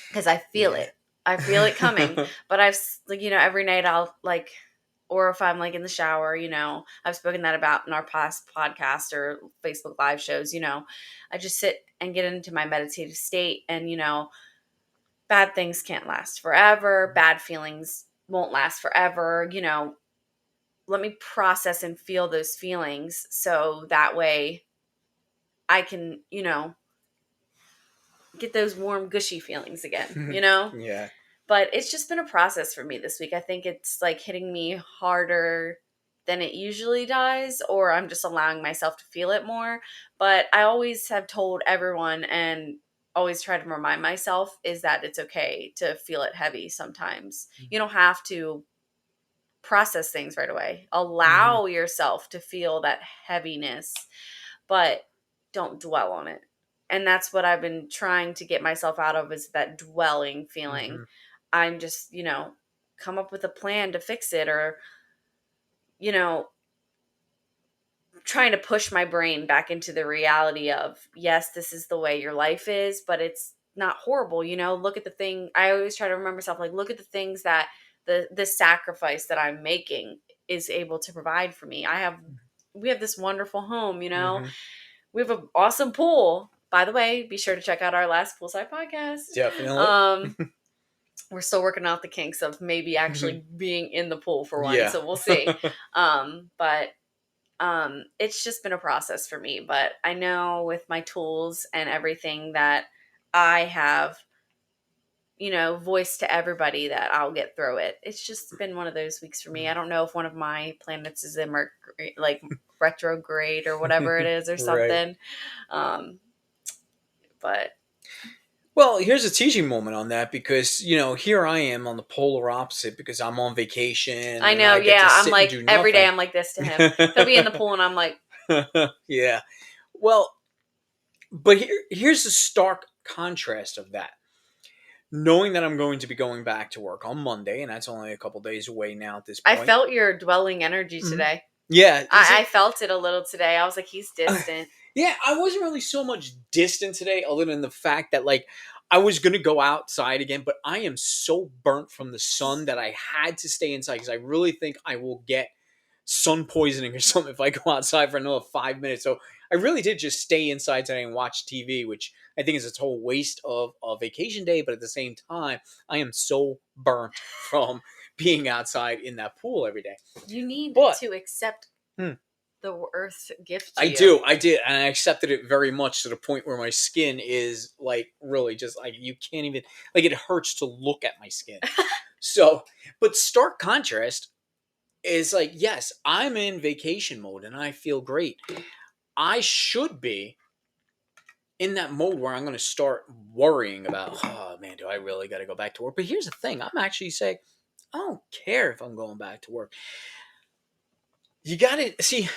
Because I feel Yeah. it. I feel it coming. But I've, like, every night I'll, like, or if I'm like in the shower, I've spoken that about in our past podcast or Facebook live shows, I just sit and get into my meditative state, and, bad things can't last forever. Bad feelings won't last forever. Let me process and feel those feelings so that way I can, get those warm, gushy feelings again. Yeah. But it's just been a process for me this week. I think it's like hitting me harder than it usually does, or I'm just allowing myself to feel it more. But I always have told everyone and always try to remind myself is that it's okay to feel it heavy sometimes. You don't have to process things right away. Mhm. Allow yourself to feel that heaviness, but don't dwell on it. And that's what I've been trying to get myself out of, is that dwelling feeling. Mhm. I'm just, come up with a plan to fix it, or, you know, trying to push my brain back into the reality of, yes, this is the way your life is, but it's not horrible. Look at the thing. I always try to remember myself, like, look at the things that the sacrifice that I'm making is able to provide for me. We have this wonderful home, Mhm. we have an awesome pool. By the way, be sure to check out our last poolside podcast. Definitely. We're still working out the kinks of maybe actually being in the pool for one, Yeah. so we'll see. But it's just been a process for me. But I know with my tools and everything that I have, voiced to everybody, that I'll get through it. It's just been one of those weeks for me. I don't know if one of my planets is in Mercury, like retrograde or whatever it is, or Right. something. Um, but Well, here's a teaching moment on that because, here I am on the polar opposite because I'm on vacation I and know, I get yeah. to I'm sit and like, do every day nothing. I'm like this to him. He'll be in the pool and I'm like, Yeah. Well, but here's the stark contrast of that. Knowing that I'm going to be going back to work on Monday, and that's only a couple days away now at this I point. felt your dwelling energy Mhm. today. Yeah. I felt it a little today. I was like, he's distant. Yeah, I wasn't really so much distant today, other than the fact that I was gonna go outside again, but I am so burnt from the sun that I had to stay inside because I really think I will get sun poisoning or something if I go outside for another 5 minutes. So I really did just stay inside today and watch TV, which I think is a total waste of a vacation day. But at the same time, I am so burnt from being outside in that pool every day. You need But to accept hmm, the Earth's gift to I you. do. I did. And I accepted it very much to the point where my skin is really just you can't even, it hurts to look at my skin. So, but stark contrast is yes, I'm in vacation mode and I feel great. I should be in that mode where I'm going to start worrying about, oh man, do I really got to go back to work? But here's the thing, I'm actually saying, I don't care if I'm going back to work. You got to see,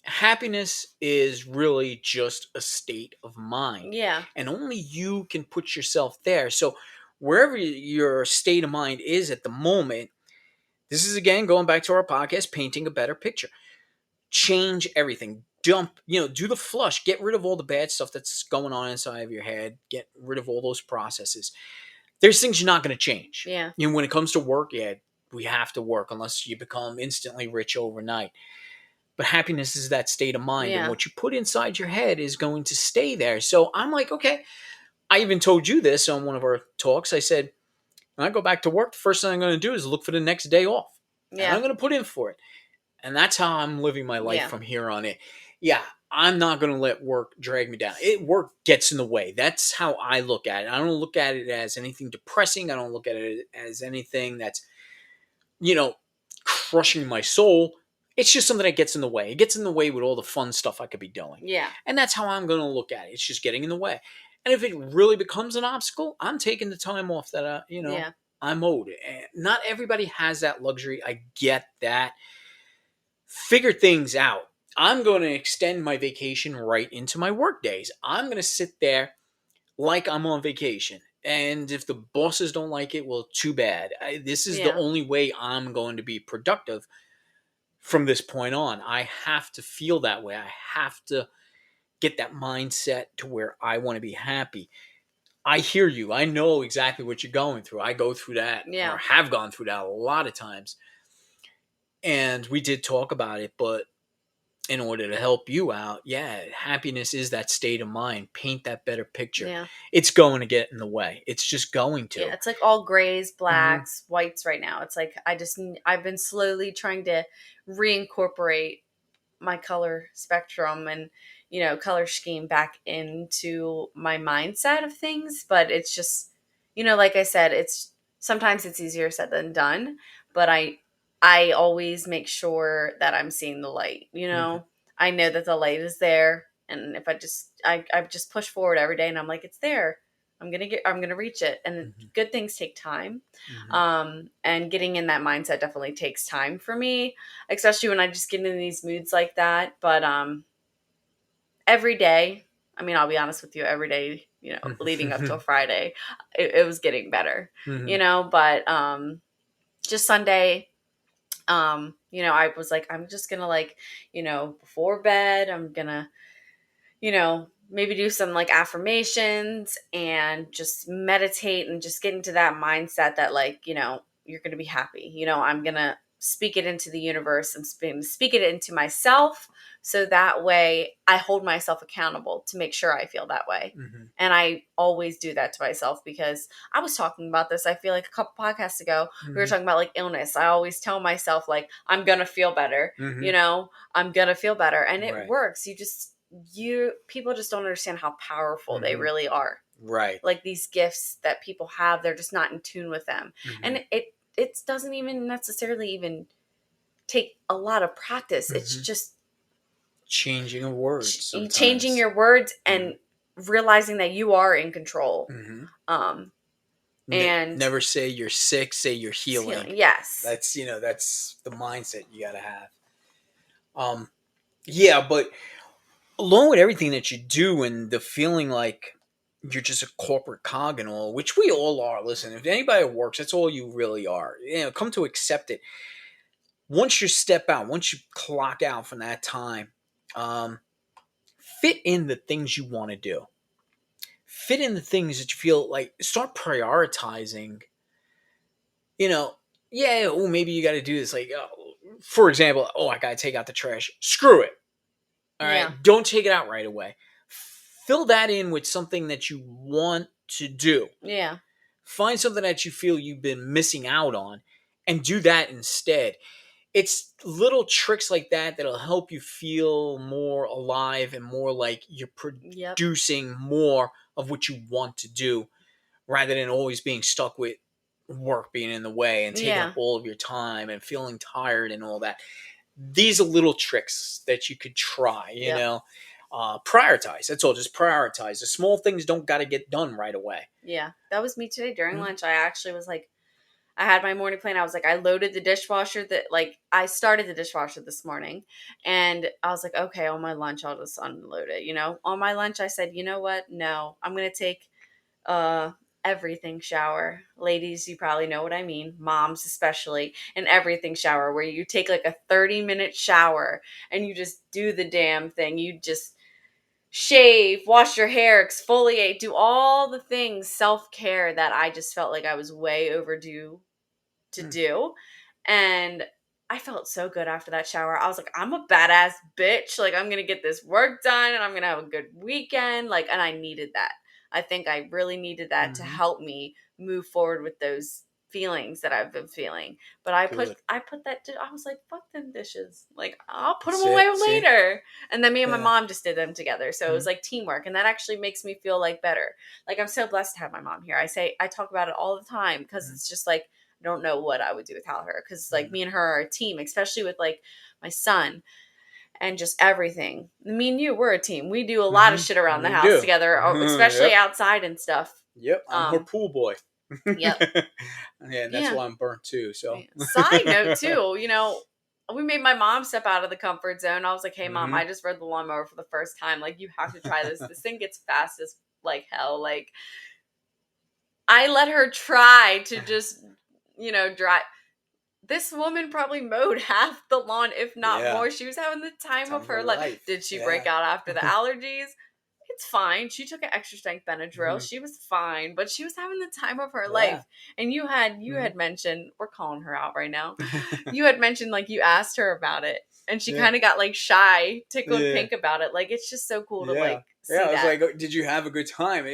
happiness is really just a state of mind, Yeah. and only you can put yourself there. So wherever your state of mind is at the moment, this is again going back to our podcast, painting a better picture. Change everything. Do the flush. Get rid of all the bad stuff that's going on inside of your head. Get rid of all those processes. There's things you're not going to change. Yeah. When it comes to work, yeah, we have to work unless you become instantly rich overnight. But happiness is that state of mind, and Yeah. what you put inside your head is going to stay there. So I'm like, okay. I even told you this on one of our talks. I said, when I go back to work, the first thing I'm going to do is look for the next day off, and I'm Yeah. going to put in for it. And that's how I'm living my life Yeah. from here on in. Yeah, I'm not going to let work drag me down. Work gets in the way. That's how I look at it. I don't look at it as anything depressing. I don't look at it as anything that's, you know, crushing my soul. It's just something that gets in the way. It gets in the way with all the fun stuff I could be doing. Yeah. And that's how I'm going to look at it. It's just getting in the way. And if it really becomes an obstacle, I'm taking the time off that, Yeah. I'm owed. And not everybody has that luxury. I get that. Figure things out. I'm going to extend my vacation right into my work days. I'm going to sit there like I'm on vacation. And if the bosses don't like it, well, too bad. This is the Yeah. only way I'm going to be productive from this point on. I have to feel that way. I have to get that mindset to where I want to be happy. I hear you. I know exactly what you're going through. I go through that or Yeah. have gone through that a lot of times. And we did talk about it, but in order to help you out, yeah, happiness is that state of mind. Paint that better picture. Yeah. It's going to get in the way. It's just going Yeah, to. it's like all grays, Hmm. blacks, whites right now. It's like I've been slowly trying to reincorporate my color spectrum and color scheme back into my mindset of things, but it's just like I said, it's sometimes it's easier said than done, but I always make sure that I'm seeing the light. Hmm. I know that the light is there, and if I just push forward every day and I'm like, it's there, I'm gonna reach it. And Hmm. good things take time. Hmm. And getting in that mindset definitely takes time for me, especially when I just get in these moods like that. But every day, I mean, I'll be honest with you, every day, leading up till Friday, it was getting better, Hmm. but just Sunday, I was like, I'm just gonna like, before bed, I'm gonna maybe do some like affirmations and just meditate and just get into that mindset that like, you're going to be happy. I'm going to speak it into the universe and speak it into myself. So that way I hold myself accountable to make sure I feel that way. Hmm. And I always do that to myself because I was talking about this. I feel like a couple podcasts ago, we were Hmm. talking about like illness. I always tell myself, like, I'm going to feel better, Hmm. I'm going to feel better. And it Right. works. People just don't understand how powerful they Hmm. really are. Right. Like these gifts that people have, they're just not in tune with them. Hmm. And it doesn't even necessarily even take a lot of practice. It's Hmm. just Changing of words changing sometimes. your words Hmm. and realizing that you are in control. Hmm. Um and Never say you're sick. Say you're it's healing. healing. Yes. That's the mindset you got to have. Um, yeah, but along with everything that you do and the feeling like you're just a corporate cog and all, which we all are. Listen, if anybody works, that's all you really are. Come to accept it. Once you step out, once you clock out from that time, um, fit in the things you want to do. Fit in the things that you feel like. Start prioritizing. You know, yeah. Oh, maybe you got to do this. Like, for example, I got to take out the trash. Screw it. All Yeah. right, don't take it out right away. Fill that in with something that you want to do. Yeah. Find something that you feel you've been missing out on and do that instead. It's little tricks like that that'll help you feel more alive and more like you're Yep. producing more of what you want to do rather than always being stuck with work being in the way and taking up Yeah. all of your time and feeling tired and all that. These are little tricks that you could try, Yep. prioritize. That's all. Just prioritize. The small things don't got to get done right away. Yeah. That was me today during Mhm. lunch. I actually was like, I had my morning plan. I was like, I loaded the dishwasher I started the dishwasher this morning and I was like, okay, on my lunch, I'll just unload it. On my lunch, I said, you know what? No, I'm going to take uh everything shower. Ladies, you probably know what I mean. Moms, especially an everything shower where you take like a 30-minute shower and you just do the damn thing. You just shave, wash your hair, exfoliate, do all the things self-care that I just felt like I was way overdue to Mm. do. And I felt so good after that shower. I was like, I'm a badass bitch. Like, I'm going to get this work done and I'm going to have a good weekend. Like, and I needed that. I think I really needed that to Hmm. help me move forward with those feelings that I've been feeling. But Good. I put that, I was like, fuck them dishes. Like, I'll put them That's away it. See? later. And then me and my Yeah. mom just did them together. So it was Mhm. like teamwork. And that actually makes me feel like better. Like, I'm so blessed to have my mom here. I talk about it all the time because Mhm. it's just like, I don't know what I would do without her because like Mhm. me and her are a team, especially with like my son and just everything. Me and you, we're a team. We do a lot of Mhm. shit around the We house do. together, especially Yep. outside and stuff. Yep. I'm her Um, pool boy. yep. Yeah, and that's Yeah. why I'm burnt too. So. Side note too, we made my mom step out of the comfort zone. I was like, hey mom, Hmm. I just rode the lawnmower for the first time. Like, you have to try this. This thing gets fast as like hell. Like, I let her try to just, drive. This woman probably mowed half the lawn, if not Yeah. more. She was having the time Time of of her her life. life. Did she break Yeah. out after the allergies? was fine. She took an extra strength Benadryl. Mhm. She was fine, but she was having the time of her Yeah. life. And you had Mhm. mentioned, we're calling her out right now. You had mentioned like you asked her about it, and she Yeah. kind of got like shy, tickled Yeah. pink about it. Like it's just so cool to Yeah. like Yeah. see I was that. like, "Oh, did you have a good time?"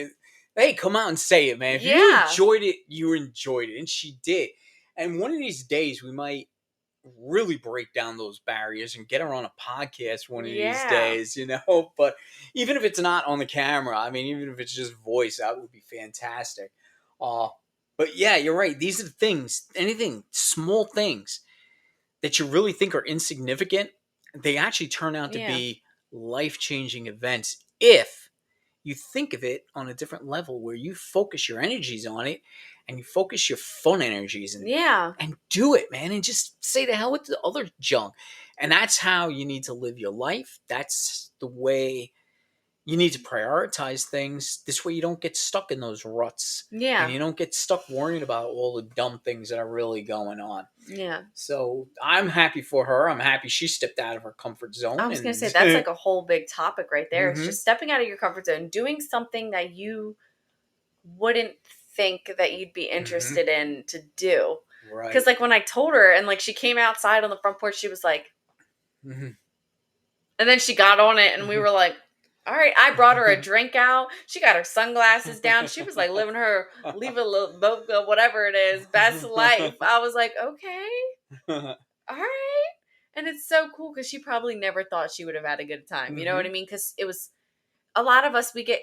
Hey, come out and say it, man. If you Yeah. enjoyed it, you enjoyed it. And she did. And one of these days, we might really break down those barriers and get her on a podcast one of these Yeah. days, But even if it's not on the camera, I mean, even if it's just voice, that would be fantastic. Uh, but yeah, you're right. These are the things, anything, small things that you really think are insignificant, they actually turn out to Yeah. be life changing events if you think of it on a different level where you focus your energies on it and you focus your fun energies Yeah. and do it, man, and just say the hell with the other junk. And that's how you need to live your life. That's the way you need to prioritize things. This way you don't get stuck in those ruts and Yeah. you don't get stuck worrying about all the dumb things that are really going on. Yeah. So I'm happy for her. I'm happy she stepped out of her comfort I zone. was going to And say that's like a whole big topic right there. It's Mhm. just stepping out of your comfort zone, doing something that you wouldn't think that you'd be Mhm. interested in to do. Right. Because like when I told her and like she came outside on the front porch, she was like, Mhm. and then she got on it and we Mhm. were like, all right, I brought her a drink out. She got her sunglasses down. She was like living her leave a little whatever it is, best life. I was like, okay, all right. And it's so cool because she probably never thought she would have had a good time. You know what I Mhm. mean? Because it was a lot of us, we get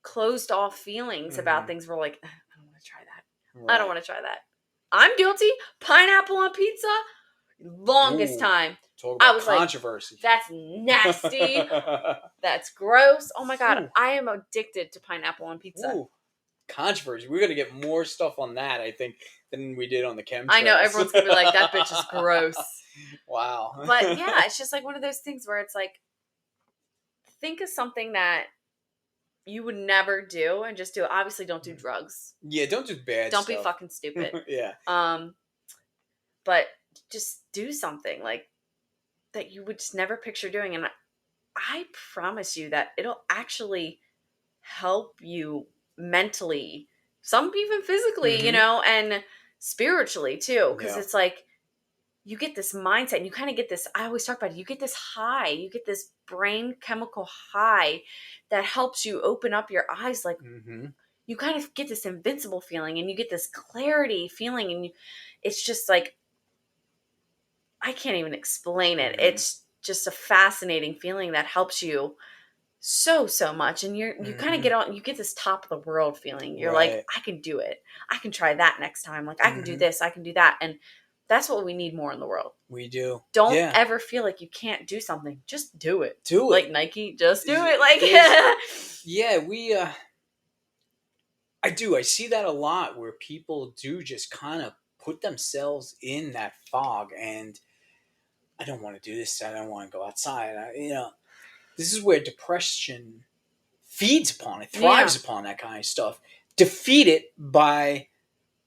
closed off feelings about Mhm. things. We're like, I don't want to try that. I don't Right. want to try that. I'm guilty. Pineapple on pizza, longest Ooh, time. talk I about was like, controversy. that's nasty. That's gross. Oh my God. Ooh, I am addicted to pineapple on pizza. ooh, controversy. We're gonna get more stuff on that, I think, than we did on the I know chemtrails. everyone's going to be like, that bitch is gross. Wow. But yeah, it's just like one of those things where it's like, think of something that you would never do and just do it. Obviously, don't do drugs. Yeah, don't do bad Don't be stuff. fucking stupid. Yeah. Um, but just do something like that you would just never picture doing. And I promise you that it'll actually help you mentally, some even physically, Hmm. and spiritually too. Because Yeah. it's like you get this mindset and you kind of get this. I always talk about it. You get this high, you get this brain chemical high that helps you open up your eyes. Like Hmm. you kind of get this invincible feeling and you get this clarity feeling. And it's just like, I can't even explain it. Hmm. It's just a fascinating feeling that helps you so much, and you kind of Hmm. get this top of the world feeling. You're like, Right. I can do it. I can try that next time. Like I can do Hmm. this, I can do that. And that's what we need more in the world. We do. Don't Yeah. ever feel like you can't do something. Just do it. Do Like it. Nike, just do it. There's, Like yeah, I do. I see that a lot where people do just kind of put themselves in that fog and I don't want to do this. I don't want to go outside. This is where depression feeds upon it, yeah. thrives upon that kind of stuff. Defeat it by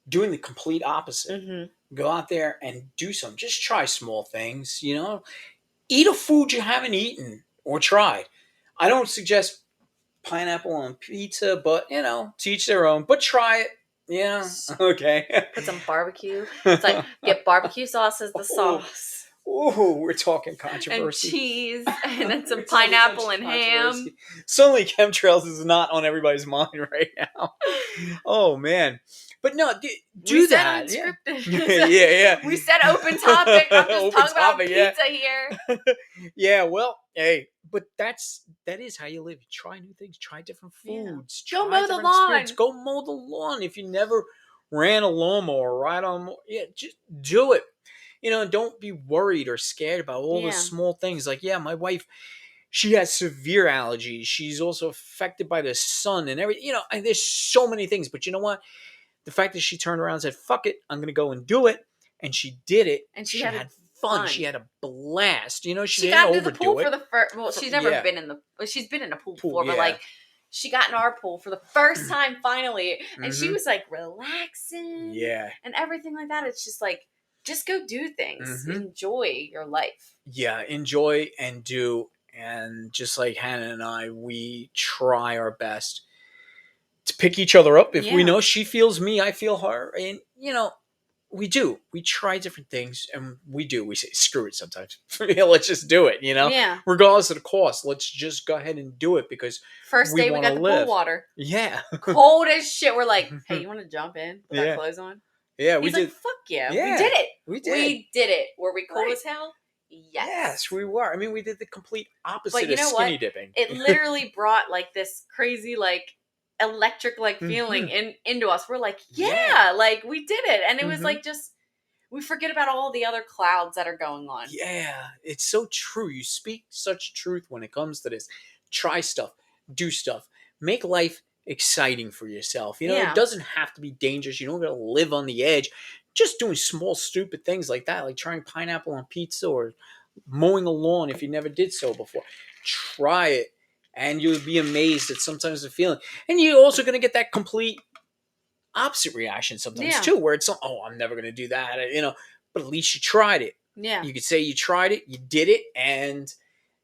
doing the complete opposite. Mhm. Go out there and do something. Just try small things, Eat a food you haven't eaten or tried. I don't suggest pineapple on pizza, but to each their own. But try it. Yeah. Okay. Put some barbecue. It's like get barbecue sauce as the Oh, sauce. oh, we're talking And controversy. cheese and then some We're talking such pineapple and ham. controversy. Suddenly, chemtrails is not on everybody's mind right now. Oh man, but no, We do said that. Yeah, unscripted. yeah. We said open topic. I'm just Open talking about topic. Yeah, pizza here. yeah. Well, hey, but that is how you live. You try new things. Try different Yeah. foods. Go Try mow the different experience. lawn. Go mow the lawn if you never ran a lawnmower. Ride on. Yeah, just do it. Don't be worried or scared about all the Yeah. small things. Like, yeah, my wife, she has severe allergies. She's also affected by the sun and everything. And there's so many things. But you know what? The fact that she turned around and said, fuck it, I'm going to go and do it. And she did it. And she She had had fun. fun. She had a blast. She She didn't got into the pool overdo for it. the first. Well, she's never Yeah. been in the. Well, she's been in a pool Pool, before, but yeah. like, she got in our pool for the first time finally, and she Mhm. was like relaxing, Yeah. and everything like that. It's just like, just go do things, Mhm. enjoy your life. Yeah. Enjoy and do. And just like Hannah and I, we try our best to pick each other up. If we Yeah. know she feels me, I feel her. And, we do. We try different things and we do. We say, screw it sometimes. Let's just do it, Yeah. regardless of the cost. Let's just go ahead and do it because First we day we want to got the pool live. water. Yeah. Cold as shit. We're like, hey, you want to jump in with our Yeah. clothes on? Yeah, we He's like, did. fuck yeah. We Yeah, did it. we did. We did it. Were we cold Right. as hell? Yes. Yes, we were. I mean, we did the complete opposite But you of know what? skinny dipping. It literally brought like this crazy, like electric like feeling Mhm. into us. We're like, Yeah. yeah, like we did it. And it was Mhm. like just we forget about all the other clouds that are going on. Yeah, it's so true. You speak such truth when it comes to this. Try stuff, do stuff, make life exciting for yourself. It Yeah. doesn't have to be dangerous. You don't gotta live on the edge. Just doing small, stupid things like that, like trying pineapple on pizza or mowing a lawn if you never did so before. Try it, and you'll be amazed at sometimes the feeling. And you're also gonna get that complete opposite reaction sometimes Yeah. too, where it's oh, I'm never gonna do that, but at least you tried it. Yeah. You could say you tried it, you did it, and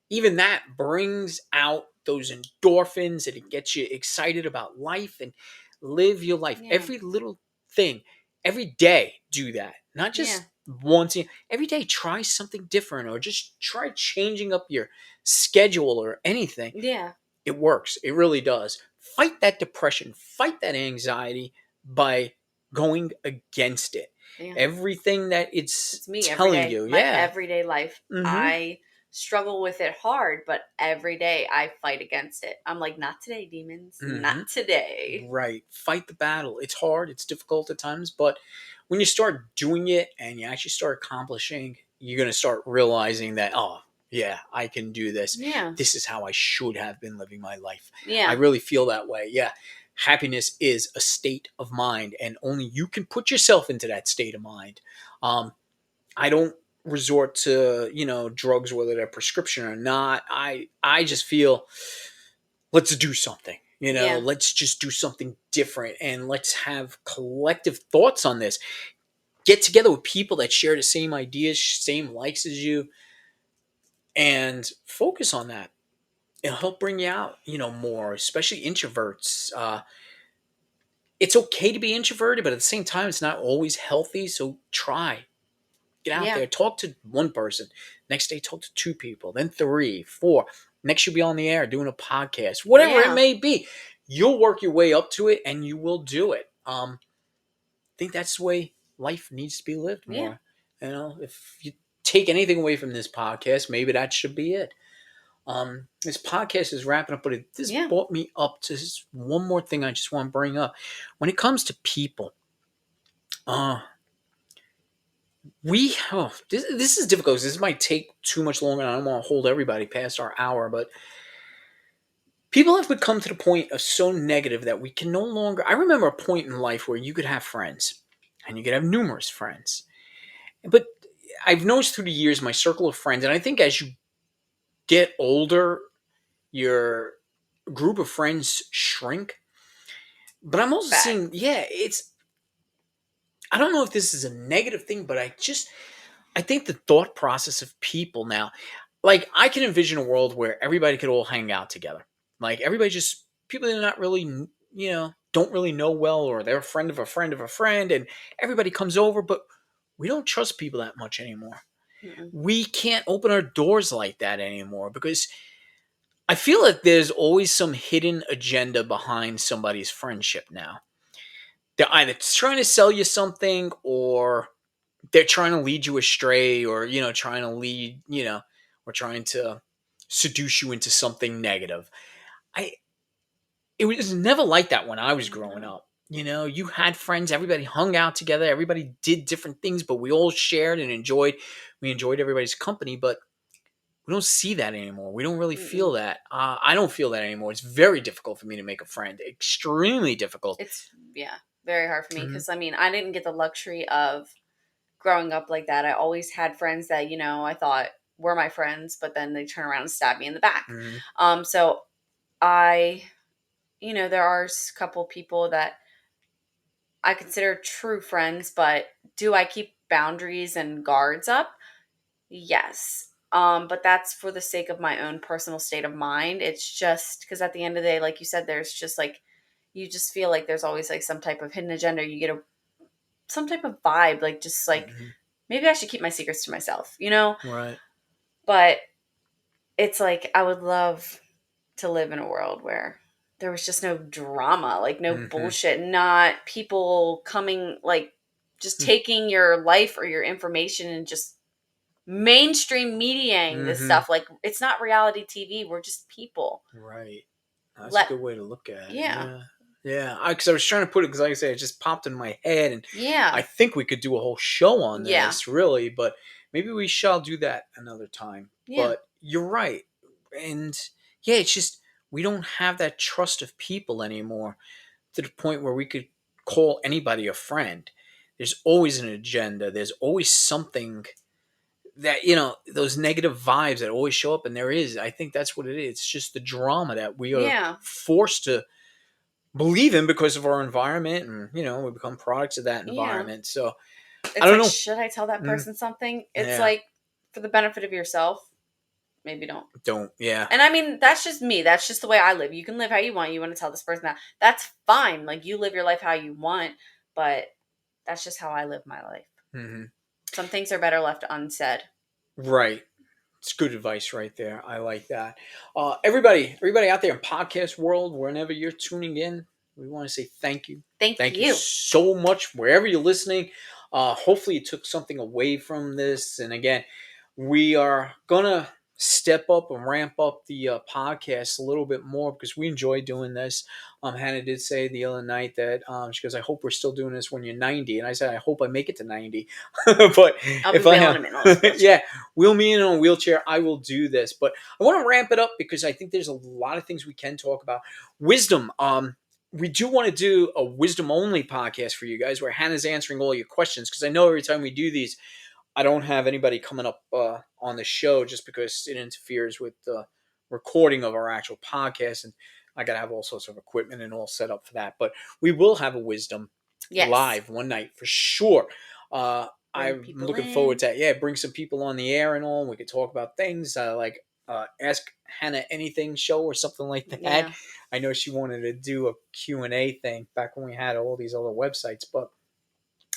even that brings out those endorphins and it gets you excited about life and live your life. Yeah. Every little thing, every day, do that. Not Yeah. just once. Every day, try something different or just try changing up your schedule or anything. Yeah. It works. It really does. Fight that depression, fight that anxiety by going against it. Yeah. Everything that it's It's me every telling day. you. My Yeah. everyday life. Mm-hmm. I struggle with it hard, but every day I fight against it. I'm like, not today, demons. Mm-hmm. Not today. Right. Fight the battle. It's hard, it's difficult at times, but when you start doing it and you actually start accomplishing, you're going to start realizing that, oh, yeah, I can do this. Yeah. This is how I should have been living my life. I Yeah. really feel that way. Yeah. Happiness is a state of mind, and only you can put yourself into that state of mind. Um, I don't resort to, drugs, whether they're prescription or not. I just feel let's do something. Yeah. Let's just do something different and let's have collective thoughts on this. Get together with people that share the same ideas, same likes as you, and focus on that. It'll help bring you out, more, especially introverts. It's okay to be introverted, but at the same time, it's not always healthy. So try. Get out Yeah. there, talk to one person. Next day, talk to two people, then three, four. Next, you'll be on the air doing a podcast, whatever it Yeah. may be. You'll work your way up to it, and you will do it. I think that's the way life needs to be lived Yeah. more. If you take anything away from this podcast, maybe that should be it. This podcast is wrapping up, but this Yeah. brought me up to this one more thing I just want to bring up. When it comes to people, uh, this is difficult. This might take too much longer, and I don't want to hold everybody past our hour. But people have become to the point of so negative that we can no longer. I remember a point in life where you could have friends, and you could have numerous friends. But I've noticed through the years, my circle of friends, and I think as you get older, your group of friends shrink. But I'm also Fact. seeing, yeah, it's. I don't know if this is a negative thing, but I think the thought process of people now, like I can envision a world where everybody could all hang out together. Like everybody just people that are not really, don't really know well, or they're a friend of a friend of a friend, and everybody comes over, but we don't trust people that much anymore. Mm-mm. We can't open our doors like that anymore because I feel like there's always some hidden agenda behind somebody's friendship now. They're either trying to sell you something or they're trying to lead you astray or trying to lead or trying to seduce you into something negative. I It was never like that when I was growing No. up. You had friends, everybody hung out together, everybody did different things, but we all shared and enjoyed everybody's company. But we don't see that anymore. We don't really Mm-mm. feel that. I don't feel that anymore. It's very difficult for me to make a friend, extremely difficult. It's very hard for me Hmm. because I didn't get the luxury of growing up like that. I always had friends that I thought were my friends, but then they turn around and stab me in the back. Hmm. So I, there are a couple people that I consider true friends, but do I keep boundaries and guards up? Yes. But that's for the sake of my own personal state of mind. It's just because at the end of the day, like you said, there's just like you just feel like there's always like some type of hidden agenda. You get some type of vibe, like just like Hmm. maybe I should keep my secrets to myself, you know? Right. But it's like I would love to live in a world where there was just no drama, like no Hmm. bullshit, not people coming like just taking your life or your information and just mainstream mediaing this Hmm. stuff. Like it's not reality TV. We're just people. Right. That's a Let good way to look at it. yeah. Yeah. Yeah. Because I was trying to put it, because like I say, it just popped in my head. And I Yeah. think we could do a whole show on Yeah. this, really. But maybe we shall do that another time. Yeah. But you're right. And yeah, it's just, we don't have that trust of people anymore to the point where we could call anybody a friend. There's always an agenda, there's always something that, those negative vibes that always show up. And there is, I think that's what it is. It's just the drama that we are Yeah. forced to believe in because of our environment, and we become products of that Yeah. environment. So I It's don't like, know. should I tell that Mm, person something? It's yeah. like for the benefit of yourself, maybe don't. Don't. Yeah. And I mean, that's just me. That's just the way I live. You can live how you want. You want to tell this person that. That's fine. Like you live your life how you want, but that's just how I live my life. Hmm. Some things are better left unsaid. Right. It's good advice right there. I like that. Everybody out there in podcast world, whenever you're tuning in, we want to say thank you. Thank Thank you you. so much wherever you're listening. Hopefully, you took something away from this. And again, we are gonna step up and ramp up the podcast a little bit more because we enjoy doing this. Hannah did say the other night that she goes, "I hope we're still doing this when you're 90," and I said, "I hope I make it to 90." But I'll be if I wailing have, him in on his wheelchair. yeah, wheel me in on a wheelchair, I will do this. But I want to ramp it up because I think there's a lot of things we can talk about. Wisdom. We do want to do a wisdom only podcast for you guys where Hannah's answering all your questions, because I know every time we do these, I don't have anybody coming up on the show just because it interferes with the recording of our actual podcast, and I got to have all sorts of equipment and all set up for that. But we will have a wisdom Yes. live one night for sure. Bring I'm people looking forward in. to that. Yeah, bring some people on the air and all. And we could talk about things like Ask Hannah Anything show or something like that. Yeah. I know she wanted to do a Q&A thing back when we had all these other websites, but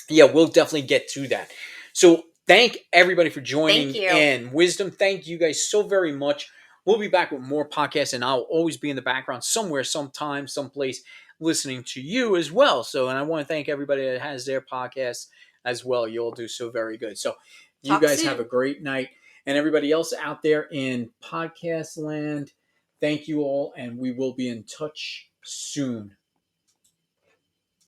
yeah, we'll definitely get to that. So thank everybody for Thank joining you. in. Wisdom, thank you guys so very much. We'll be back with more podcasts, and I'll always be in the background somewhere, sometime, someplace, listening to you as well. So, and I want to thank everybody that has their podcasts as well. You all do so very good. So, you Talk guys have a soon. great night. And everybody else out there in podcast land, thank you all, and we will be in touch soon.